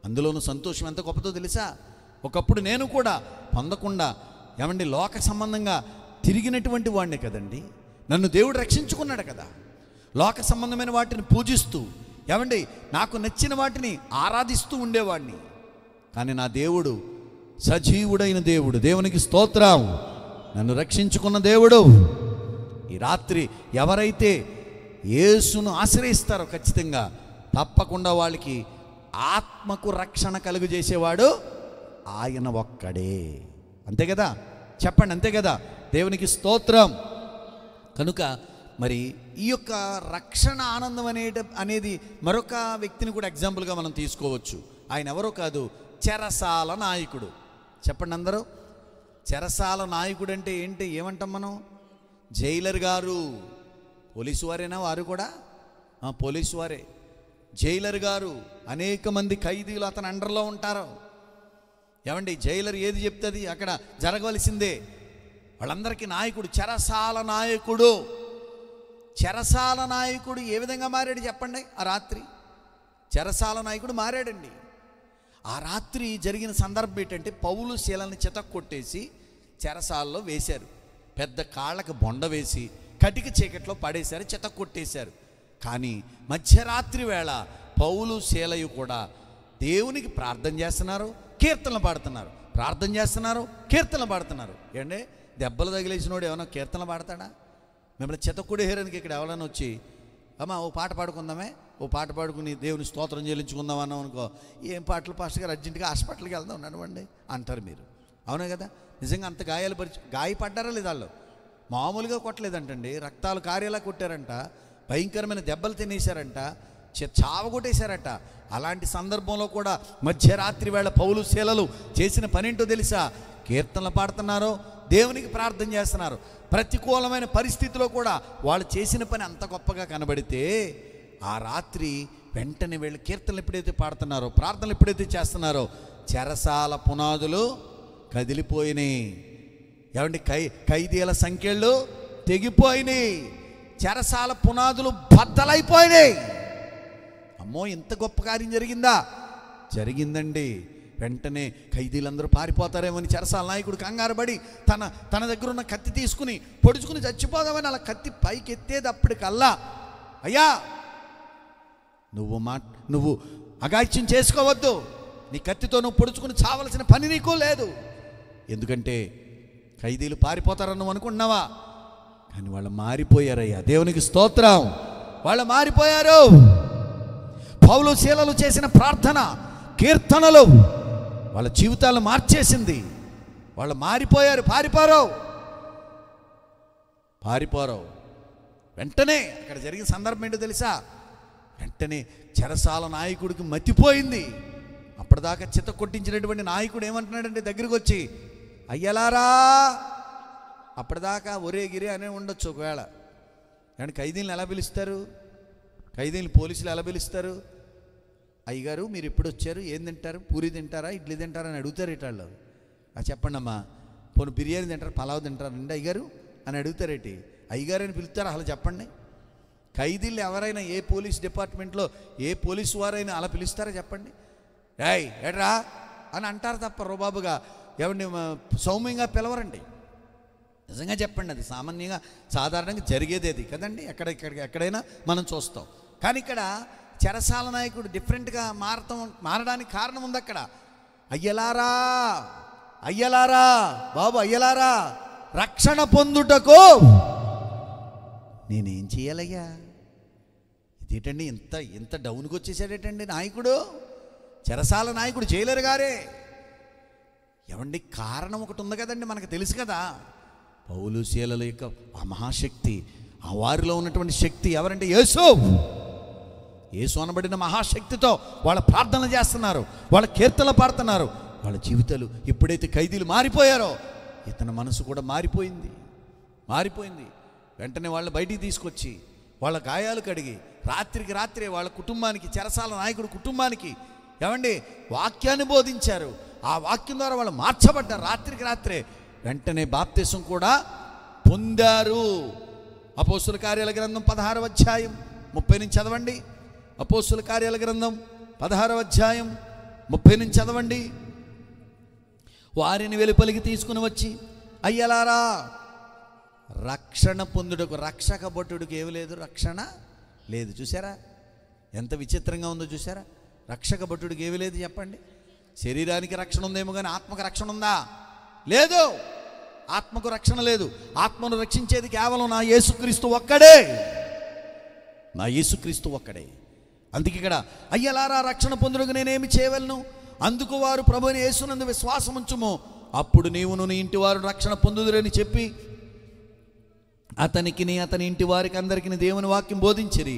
అందులోనూ సంతోషం ఎంత గొప్పదో తెలుసా? ఒకప్పుడు నేను కూడా పొందకుండా ఏమండి లోక సంబంధంగా తిరిగినటువంటి వాడిని కదండి. నన్ను దేవుడు రక్షించుకున్నాడు కదా. లోక సంబంధమైన వాటిని పూజిస్తూ ఏమండి నాకు నచ్చిన వాటిని ఆరాధిస్తూ ఉండేవాడిని. కానీ నా దేవుడు సజీవుడైన దేవుడు. దేవునికి స్తోత్రం. నన్ను రక్షించుకున్న దేవుడు. ఈ రాత్రి ఎవరైతే యేసును ఆశ్రయిస్తారో ఖచ్చితంగా తప్పకుండా వాళ్ళకి ఆత్మకు రక్షణ కలుగజేసేవాడు ఆయన ఒక్కడే. అంతే కదా? చెప్పండి, అంతే కదా? దేవునికి స్తోత్రం. కనుక మరి ఈ యొక్క రక్షణ ఆనందం అనేది మరొక వ్యక్తిని కూడా ఎగ్జాంపుల్గా మనం తీసుకోవచ్చు. ఆయన ఎవరో కాదు, చెరసాల నాయకుడు. చెప్పండి అందరూ. చెరసాల నాయకుడు అంటే ఏంటి? ఏమంటాం మనం? జైలర్ గారు. పోలీసు వారేనా వారు కూడా? పోలీసు వారే. జైలర్ గారు. అనేక మంది ఖైదీలు అతని అండర్లో ఉంటారు. ఏమండి, జైలర్ ఏది చెప్తుంది అక్కడ జరగవలసిందే. వాళ్ళందరికీ నాయకుడు, చెరసాల నాయకుడు. చెరసాల నాయకుడు ఏ విధంగా మారాడు చెప్పండి? ఆ రాత్రి చెరసాల నాయకుడు మారాడండి. ఆ రాత్రి జరిగిన సందర్భం ఏంటంటే పౌలు శీలని చితక్కొట్టేసి చెరసాలలో వేశారు. పెద్ద కాళ్ళకు బొండ వేసి కటిక చీకట్లో పడేశారు, చితక్కొట్టేశారు. కానీ మధ్యరాత్రి వేళ పౌలు శీలయు కూడా దేవునికి ప్రార్థన చేస్తున్నారు, కీర్తనలు పాడుతున్నారు. ప్రార్థన చేస్తున్నారు, కీర్తనలు పాడుతున్నారు. ఏంటంటే దెబ్బలు తగిలేసినోడు ఏమైనా కీర్తనలు పాడతాడా? మిమ్మల్ని చితక్కొట్టేయడానికి ఇక్కడ ఎవరైనా వచ్చి అమ్మ ఓ పాట పాడుకుందామే, ఓ పాట పాడుకుని దేవుని స్తోత్రం చెల్లించుకుందాం అన్నాం అనుకో, ఏం పాటలు పాస్టర్ గారు అర్జెంటుగా హాస్పిటల్కి వెళ్దాం నడవండి అంటారు మీరు. అవునా కదా? నిజంగా అంత గాయపడ్డారా లేదా? వాళ్ళు మామూలుగా కొట్టలేదంటండి, రక్తాలు కార్యాలా కొట్టారంట, భయంకరమైన దెబ్బలు తినేశారంట, చావగొట్టేశారట. అలాంటి సందర్భంలో కూడా మధ్యరాత్రి వేళ పౌలు శీలలు చేసిన పనేంటో తెలుసా? కీర్తనలు పాడుతున్నారు, దేవునికి ప్రార్థన చేస్తున్నారు. ప్రతికూలమైన పరిస్థితిలో కూడా వాళ్ళు చేసిన పని అంత గొప్పగా కనబడితే ఆ రాత్రి వెంటనే వీళ్ళు కీర్తనలు ఎప్పుడైతే పాడుతున్నారో, ప్రార్థనలు ఎప్పుడైతే చేస్తున్నారో చెరసాల పునాదులు కదిలిపోయినాయి. ఏమండి, ఖైదీల సంఖ్యలు తెగిపోయినాయి, చెరసాల పునాదులు బద్దలైపోయినాయి. అమ్మో, ఇంత గొప్ప కార్యం జరిగిందా? జరిగిందండి. వెంటనే ఖైదీలందరూ పారిపోతారేమని చెరసాల నాయకుడు కంగారు పడి తన దగ్గర ఉన్న కత్తి తీసుకుని పొడుచుకుని చచ్చిపోదామని అలా కత్తి పైకి ఎత్తేది అప్పటికల్లా, అయ్యా నువ్వు అగాయిత్యం చేసుకోవద్దు, నీ కత్తితో నువ్వు పొడుచుకుని చావలసిన పని నీకు లేదు. ఎందుకంటే ఖైదీలు పారిపోతారని నువ్వు అనుకుంటున్నావా? కానీ వాళ్ళు మారిపోయారయ్యా. దేవునికి స్తోత్రం. వాళ్ళు మారిపోయారు. పౌలు శీలలు చేసిన ప్రార్థన, కీర్తనలు వాళ్ళ జీవితాలను మార్చేసింది. వాళ్ళు మారిపోయారు, పారిపోరు. వెంటనే అక్కడ జరిగిన సందర్భం ఏంటో తెలుసా? వెంటనే చెరసాల నాయకుడికి మతిపోయింది. అప్పటిదాకా చిత్త కొట్టించినటువంటి నాయకుడు ఏమంటున్నాడంటే దగ్గరికి వచ్చి, అయ్యలారా, అప్పటిదాకా ఒరే గిరి అనే ఉండొచ్చు ఒకవేళ. కానీ ఖైదీలను ఎలా పిలుస్తారు? ఖైదీలు పోలీసులు ఎలా పిలుస్తారు? అయ్యగారు మీరు ఎప్పుడు వచ్చారు, ఏం తింటారు, పూరి తింటారా, ఇడ్లీ తింటారా అని అడుగుతారు. ఇటాళ్ళు చెప్పండి అమ్మా, పోను బిర్యానీ తింటారు, పలావ్ తింటారండి అయ్యగారు అని అడుగుతారేటి? అయ్యగారు అని పిలుస్తారా? అసలు చెప్పండి. ఖైదీలు ఎవరైనా ఏ పోలీస్ డిపార్ట్మెంట్లో ఏ పోలీసు వారైనా అలా పిలుస్తారా చెప్పండి? ఏయ్ ఎడ్రా అని అంటారు తప్ప రోబాబుగా ఎవరిని సౌమ్యంగా పిలవరండి. నిజంగా చెప్పండి, అది సామాన్యంగా సాధారణంగా జరిగేది అది కదండి. ఎక్కడైనా మనం చూస్తాం. కానీ ఇక్కడ చెరసాల నాయకుడు డిఫరెంట్గా మారడానికి కారణం ఉంది అక్కడ. అయ్యలారా, అయ్యలారా, బాబు అయ్యలారా, రక్షణ పొందుటకు నేనేం చేయాలయ్యా? ఇదేంటండి ఇంత డౌన్కి వచ్చేసాడేటండి నాయకుడు, చెరసాల నాయకుడు, జైలర్ గారే. ఏమండి, కారణం ఒకటి ఉంది కదండి, మనకు తెలుసు కదా. పౌలు శీలల యొక్క ఆ మహాశక్తి, ఆ వారిలో ఉన్నటువంటి శక్తి ఎవరంటే యేసు అనబడిన మహాశక్తితో వాళ్ళ ప్రార్థనలు చేస్తున్నారు, వాళ్ళ కీర్తనలు పాడుతున్నారు. వాళ్ళ జీవితాలు ఎప్పుడైతే ఖైదీలు మారిపోయారో ఇతని మనసు కూడా మారిపోయింది. వెంటనే వాళ్ళ బయటికి తీసుకొచ్చి వాళ్ళ గాయాలు కడిగి రాత్రికి రాత్రే వాళ్ళ కుటుంబానికి, చెరసాల నాయకుడు కుటుంబానికి ఏమండి వాక్యాన్ని బోధించారు. ఆ వాక్యం ద్వారా వాళ్ళు మార్చబడ్డారు రాత్రికి రాత్రే. వెంటనే బాప్తిసం కూడా పొందారు. అపోస్తుల కార్యాల గ్రంథం 16వ అధ్యాయం 30 నుంచి చదవండి. అపోస్తుల కార్యాల గ్రంథం 16వ అధ్యాయం 30 నుంచి చదవండి. వారిని వెలుపలికి తీసుకుని వచ్చి, అయ్యలారా, రక్షణ పొందుటకు, రక్షక భటుడికి ఏమి లేదు, రక్షణ లేదు. చూసారా ఎంత విచిత్రంగా ఉందో? చూసారా, రక్షక భటుడికి ఏమి లేదు చెప్పండి. శరీరానికి రక్షణ ఉందేమో కానీ ఆత్మకు రక్షణ ఉందా? లేదు. ఆత్మకు రక్షణ లేదు. ఆత్మను రక్షించేది కేవలం నా యేసుక్రీస్తు ఒక్కడే, నా యేసుక్రీస్తు ఒక్కడే. అందుకే ఇక్కడ అయ్యలారా, రక్షణ పొందుటకు నేనేమి చేయవలను? అందుకు వారు ప్రభువుని యేసునందు విశ్వాసం ఉంచుము, అప్పుడు నీవును నీ ఇంటి వారు రక్షణ పొందుదురని చెప్పి అతనికిని అతని ఇంటి వారికి అందరికీ దేవుని వాక్యం బోధించిరి.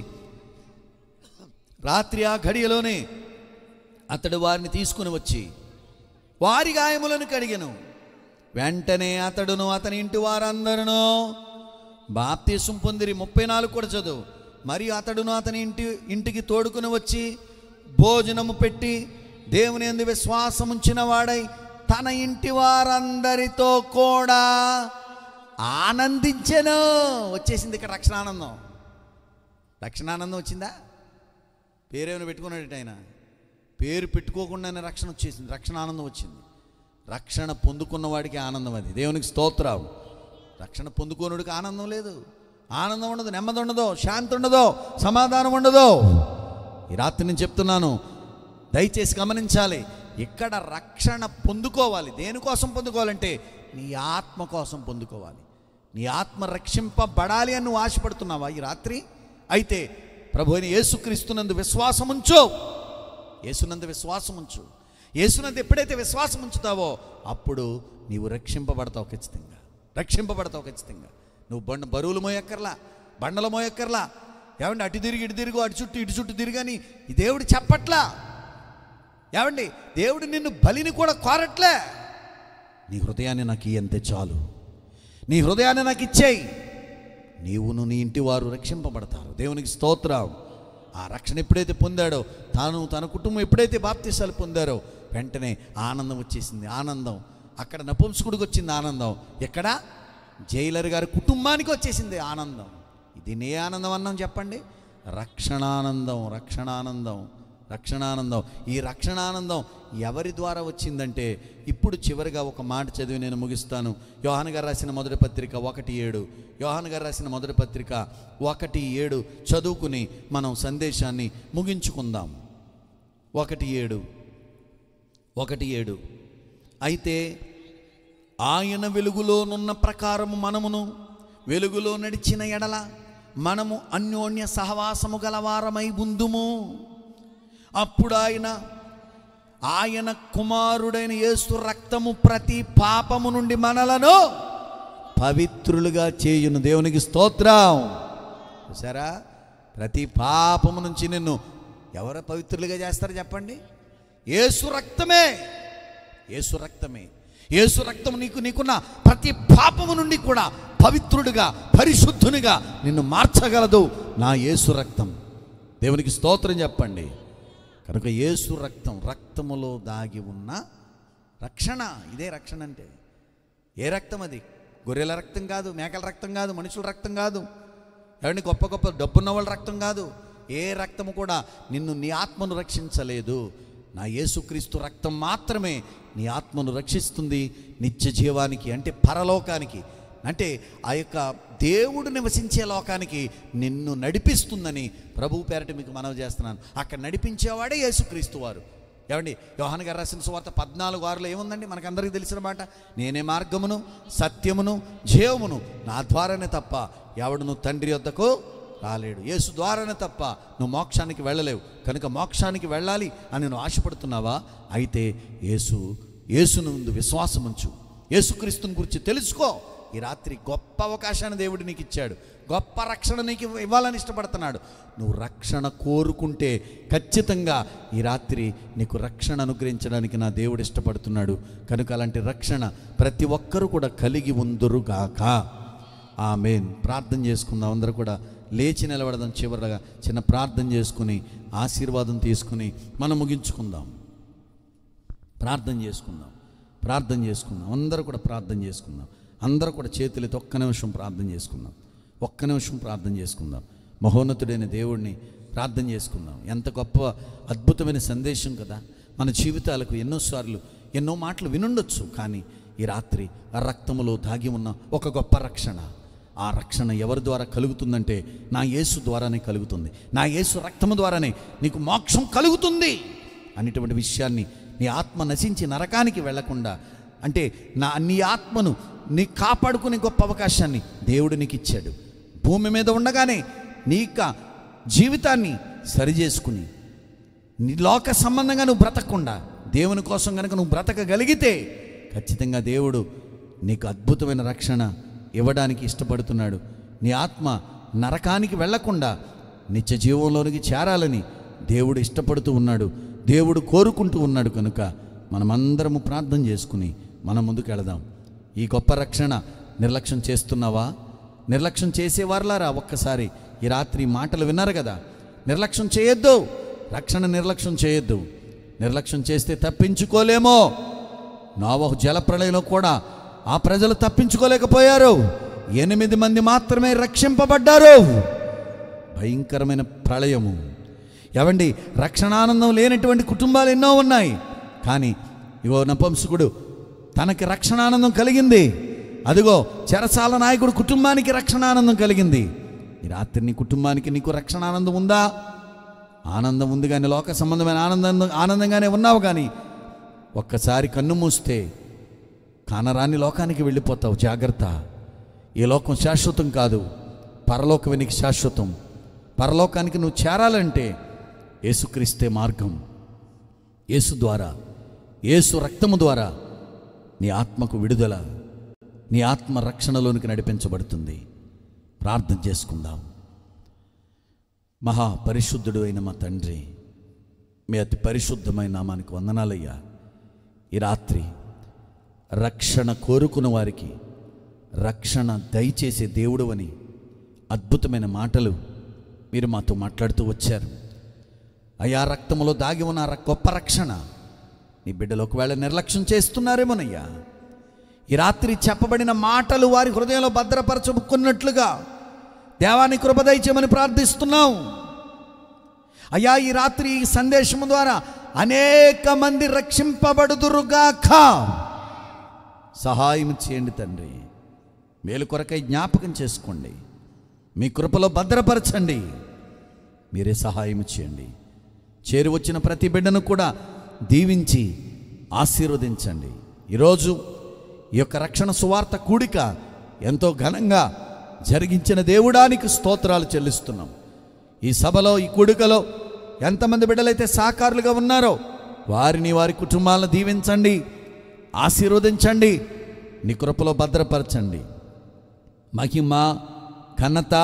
రాత్రి ఆ ఘడియలోనే అతడు వారిని తీసుకుని వచ్చి వారి గాయములను కడిగెను. వెంటనే అతడును అతని ఇంటి వారందరూ బాప్తిసం పొందిరి. 34 కూడా చదువు. మరియు అతడును అతని ఇంటికి తోడుకుని వచ్చి భోజనము పెట్టి దేవుని యందు విశ్వాసం ఉంచిన వాడై తన ఇంటి వారందరితో కూడా ఆనందించెను. వచ్చేసింది ఇక్కడ రక్షణానందం. రక్షణానందం వచ్చిందా? పేరేమైనా పెట్టుకున్నాడు ఆయన? పేరు పెట్టుకోకుండానే రక్షణ వచ్చేసింది, రక్షణానందం వచ్చింది. రక్షణ పొందుకున్న వాడికి ఆనందం, అది దేవునికి స్తోత్రం. రక్షణ పొందుకోనుడికి ఆనందం లేదు, ఆనందం ఉండదు, నెమ్మది ఉండదు, శాంతి ఉండదు, సమాధానం ఉండదు. ఈ రాత్రి నేను చెప్తున్నాను, దయచేసి గమనించాలి. ఇక్కడ రక్షణ పొందుకోవాలి. దేనికోసం పొందుకోవాలంటే నీ ఆత్మ కోసం పొందుకోవాలి. నీ ఆత్మ రక్షింపబడాలి అని నువ్వు ఆశపడుతున్నావా ఈ రాత్రి? అయితే ప్రభు అయిన యేసుక్రీస్తునందు విశ్వాసం ఉంచు. యేసునందు విశ్వాసం ఉంచు. యేసునందు ఎప్పుడైతే విశ్వాసం ఉంచుతావో అప్పుడు నీవు రక్షింపబడతావు ఖచ్చితంగా, రక్షింపబడతావు ఖచ్చితంగా. నువ్వు బరువులు మోయక్కర్లా, బండలు మోయక్కర్లా. ఏమండి, అటు తిరిగి ఇటు తిరుగు, అటు చుట్టూ ఇటు చుట్టూ తిరిగని ఈ దేవుడు చెప్పట్లా. ఏమండి, దేవుడు నిన్ను బలిని కూడా కోరట్లే. నీ హృదయాన్ని నాకు ఇయ్యంతే చాలు, నీ హృదయాన్ని నాకు ఇచ్చేయి, నీవును నీ ఇంటి వారు రక్షింపబడతారు. దేవునికి స్తోత్రం. ఆ రక్షణ ఎప్పుడైతే పొందాడో, తన కుటుంబం ఎప్పుడైతే బాప్తిసాలు పొందారో వెంటనే ఆనందం వచ్చేసింది. ఆనందం అక్కడ నపుంసకుడికి వచ్చింది ఆనందం, ఎక్కడ జైలర్ గారి కుటుంబానికి వచ్చేసింది ఆనందం. ఇది నే ఆనందం అన్నాం చెప్పండి? రక్షణానందం, రక్షణానందం, రక్షణానందం. ఈ రక్షణానందం ఎవరి ద్వారా వచ్చిందంటే, ఇప్పుడు చివరిగా ఒక మాట చదివి నేను ముగిస్తాను. యోహాను గారు రాసిన మొదటి పత్రిక 1:7, యోహాను గారు రాసిన మొదటి పత్రిక 1:7 చదువుకుని మనం సందేశాన్ని ముగించుకుందాం. 1:7 అయితే ఆయన వెలుగులోనున్న ప్రకారము మనమును వెలుగులో నడిచిన ఎడల మనము అన్యోన్య సహవాసము గలవారమై ఉందుము. అప్పుడు ఆయన కుమారుడైన యేసు రక్తము ప్రతి పాపము నుండి మనలను పవిత్రులుగా చేయును. దేవునికి స్తోత్రం. చూసారా, ప్రతి పాపము నుంచి నిన్ను ఎవరు పవిత్రులుగా చేస్తారు చెప్పండి? యేసు రక్తమే, యేసు రక్తమే. యేసు రక్తం నీకున్న ప్రతి పాపము నుండి కూడా పవిత్రుడిగా, పరిశుద్ధునిగా నిన్ను మార్చగలదు నా యేసు రక్తం. దేవునికి స్తోత్రం చెప్పండి. కనుక యేసు రక్తం, రక్తములో దాగి ఉన్న రక్షణ, ఇదే రక్షణ అంటే. ఏ రక్తం అది? గొర్రెల రక్తం కాదు, మేకల రక్తం కాదు, మనుషుల రక్తం కాదు, ఎవరిని గొప్ప గొప్ప డబ్బున్న వాళ్ళ రక్తం కాదు. ఏ రక్తము కూడా నిన్ను, నీ ఆత్మను రక్షించలేదు. నా యేసుక్రీస్తు రక్తం మాత్రమే నీ ఆత్మను రక్షిస్తుంది నిత్య జీవానికి, అంటే పరలోకానికి. అంటే ఆ యొక్క దేవుడు నివసించే లోకానికి నిన్ను నడిపిస్తుందని ప్రభువు పేరట మీకు మనవి చేస్తున్నాను. అక్కడ నడిపించేవాడే యేసుక్రీస్తు వారు. ఏమండి, యోహాను గారు రాసిన సువార్త 14:6 ఏముందండి? మనకందరికీ తెలిసిన మాట, నేనే మార్గమును సత్యమును జీవమును, నా ద్వారానే తప్ప ఎవడును తండ్రి వద్దకు రాలేడు. యేసు ద్వారానే తప్ప నువ్వు మోక్షానికి వెళ్ళలేవు. కనుక మోక్షానికి వెళ్ళాలి అని నువ్వు ఆశపడుతున్నావా? అయితే యేసును ముందు విశ్వాసం ఉంచు, యేసుక్రీస్తుని గురించి తెలుసుకో. ఈ రాత్రి గొప్ప అవకాశాన్ని దేవుడు నీకు ఇచ్చాడు, గొప్ప రక్షణ నీకు ఇవ్వాలని ఇష్టపడుతున్నాడు. నువ్వు రక్షణ కోరుకుంటే ఖచ్చితంగా ఈ రాత్రి నీకు రక్షణ అనుగ్రహించడానికి నా దేవుడు ఇష్టపడుతున్నాడు. కనుక అలాంటి రక్షణ ప్రతి ఒక్కరూ కూడా కలిగి ఉందురుగాక. ఆమేన్. ప్రార్థన చేసుకుందాం. అందరూ కూడా లేచి నిలబడదాం. చివరగా చిన్న ప్రార్థన చేసుకుని ఆశీర్వాదం తీసుకుని మనం ముగించుకుందాం. ప్రార్థన చేసుకుందాం. అందరూ కూడా ప్రార్థన చేసుకుందాం. అందరూ కూడా చేతులెత్తి ఒక్క నిమిషం ప్రార్థన చేసుకుందాం. మహోన్నతుడైన దేవుడిని ప్రార్థన చేసుకుందాం. ఎంత గొప్ప అద్భుతమైన సందేశం కదా. మన జీవితాలకు ఎన్నోసార్లు ఎన్నో మాటలు వినుండొచ్చు, కానీ ఈ రాత్రి ఆ రక్తములో దాగి ఉన్న ఒక గొప్ప రక్షణ, ఆ రక్షణ ఎవరి ద్వారా కలుగుతుందంటే నా యేసు ద్వారానే కలుగుతుంది. నా యేసు రక్తము ద్వారానే నీకు మోక్షం కలుగుతుంది అనేటువంటి విషయాన్ని, నీ ఆత్మ నశించి నరకానికి వెళ్లకుండా, అంటే నీ ఆత్మను నీ కాపాడుకునే గొప్ప అవకాశాన్ని దేవుడు నీకు ఇచ్చాడు. భూమి మీద ఉండగానే నీ జీవితాన్ని సరిచేసుకుని నీ లోక సంబంధంగా నువ్వు బ్రతకకుండా దేవుని కోసం కనుక నువ్వు బ్రతకగలిగితే ఖచ్చితంగా దేవుడు నీకు అద్భుతమైన రక్షణ ఇవ్వడానికి ఇష్టపడుతున్నాడు. నీ ఆత్మ నరకానికి వెళ్లకుండా నిత్య జీవంలోనికి చేరాలని దేవుడు ఇష్టపడుతూ ఉన్నాడు, దేవుడు కోరుకుంటూ ఉన్నాడు. కనుక మనమందరము ప్రార్థన చేసుకుని మనం ముందుకు వెళదాం. ఈ గొప్ప రక్షణ నిర్లక్ష్యం చేస్తున్నావా? నిర్లక్ష్యం చేసేవారులారా, ఒక్కసారి ఈ రాత్రి మాటలు విన్నారు కదా. నిర్లక్ష్యం చేయొద్దు, రక్షణ నిర్లక్ష్యం చేయొద్దు. నిర్లక్ష్యం చేస్తే తప్పించుకోలేమో. నోవహు జలప్రళయంలో కూడా ఆ ప్రజలు తప్పించుకోలేకపోయారు. 8 మంది మాత్రమే రక్షింపబడ్డారు. భయంకరమైన ప్రళయము. ఏవండి, రక్షణానందం లేనటువంటి కుటుంబాలు ఎన్నో ఉన్నాయి. కానీ ఇగో నపుంసకుడు తనకి రక్షణానందం కలిగింది. అదిగో చెరసాల నాయకుడు కుటుంబానికి రక్షణానందం కలిగింది. ఈ రాత్రి నీ కుటుంబానికి నీకు రక్షణానందం ఉందా? ఆనందం ఉంది, కానీ లోక సంబంధమైన ఆనందంగానే ఉన్నావు. కానీ ఒక్కసారి కన్ను మూస్తే కానరాని లోకానికి వెళ్ళిపోతావు. జాగ్రత్త. ఈ లోకం శాశ్వతం కాదు, పరలోకమే నీకు శాశ్వతం. పరలోకానికి నువ్వు చేరాలంటే యేసుక్రీస్తే మార్గం. యేసు ద్వారా, యేసు రక్తము ద్వారా నీ ఆత్మకు విడుదల, నీ ఆత్మ రక్షణలోనికి నడిపించబడుతుంది. ప్రార్థన చేసుకుందాం. మహాపరిశుద్ధుడు అయిన మా తండ్రి, మీ అతి పరిశుద్ధమైన నామానికి వందనాలయ్యా. ఈ రాత్రి రక్షణ కోరుకున్న వారికి రక్షణ దయచేసే దేవుడు అని అద్భుతమైన మాటలు మీరు మాతో మాట్లాడుతూ వచ్చారు. అయ్యా, రక్తములో దాగి ఉన్న గొప్ప రక్షణ నీ బిడ్డలు ఒకవేళ నిర్లక్ష్యం చేస్తున్నారేమోనయ్యా. ఈ రాత్రి చెప్పబడిన మాటలు వారి హృదయంలో భద్రపరచుకున్నట్లుగా దేవాన్ని కృప దయచేయమని ప్రార్థిస్తున్నాం. అయ్యా, ఈ రాత్రి ఈ సందేశం ద్వారా అనేక మంది రక్షింపబడుదురుగాక. సహాయం చేయండి తండ్రి. మేలు కొరకై జ్ఞాపకం చేసుకోండి. మీ కృపలో భద్రపరచండి. మీరే సహాయం చేయండి. చేరి వచ్చిన ప్రతి బిడ్డను కూడా దీవించి ఆశీర్వదించండి. ఈరోజు ఈ యొక్క రక్షణ సువార్త కూడిక ఎంతో ఘనంగా జరిగించిన దేవుడానికి స్తోత్రాలు చెల్లిస్తున్నాం. ఈ సభలో, ఈ కూడికలో ఎంతమంది బిడ్డలైతే సాకారులుగా ఉన్నారో వారిని, వారి కుటుంబాలను దీవించండి, ఆశీర్వదించండి, నీ కృపలో భద్రపరచండి. మహిమ, ఘనత,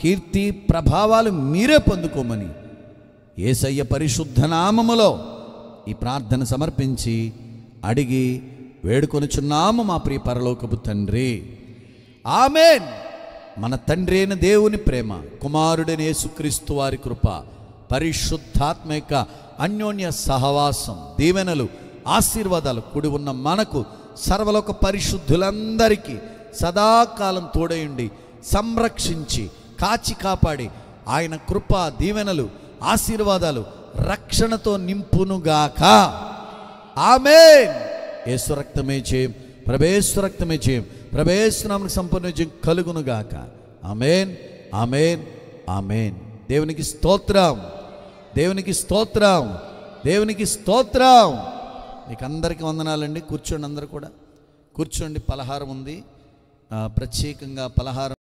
కీర్తి, ప్రభావాలు మీరే పొందుకోమని యేసయ్య పరిశుద్ధ నామములో ఈ ప్రార్థన సమర్పించి అడిగి వేడుకొనుచున్నాము మా ప్రియ పరలోకపు తండ్రి. ఆమేన్. మన తండ్రి అయిన దేవుని ప్రేమ, కుమారుడైన యేసుక్రీస్తు వారి కృప, పరిశుద్ధాత్మ యొక్క అన్యోన్య సహవాసం, దీవెనలు, ఆశీర్వాదాలు కూడి ఉన్న మనకు సర్వలోక పరిశుద్ధులందరికీ సదాకాలం తోడయుండి సంరక్షించి కాచి కాపాడి ఆయన కృప, దీవెనలు, ఆశీర్వాదాలు, రక్షణతో నింపునుగాక. ఆమేన్. యేసు రక్తమే చేయం, ప్రభు యేసు రక్తమే చేయం, ప్రభు యేసు నామమున సంపూర్ణ విజయం కలుగునుగాక. ఆమేన్, ఆమేన్, ఆమేన్. దేవునికి స్తోత్రం, దేవునికి స్తోత్రం, దేవునికి స్తోత్రం. మీకు అందరికీ వందనాలండి. కూర్చోండి, అందరూ కూడా కూర్చోండి. పలహారం ఉంది, ప్రత్యేకంగా పలహారం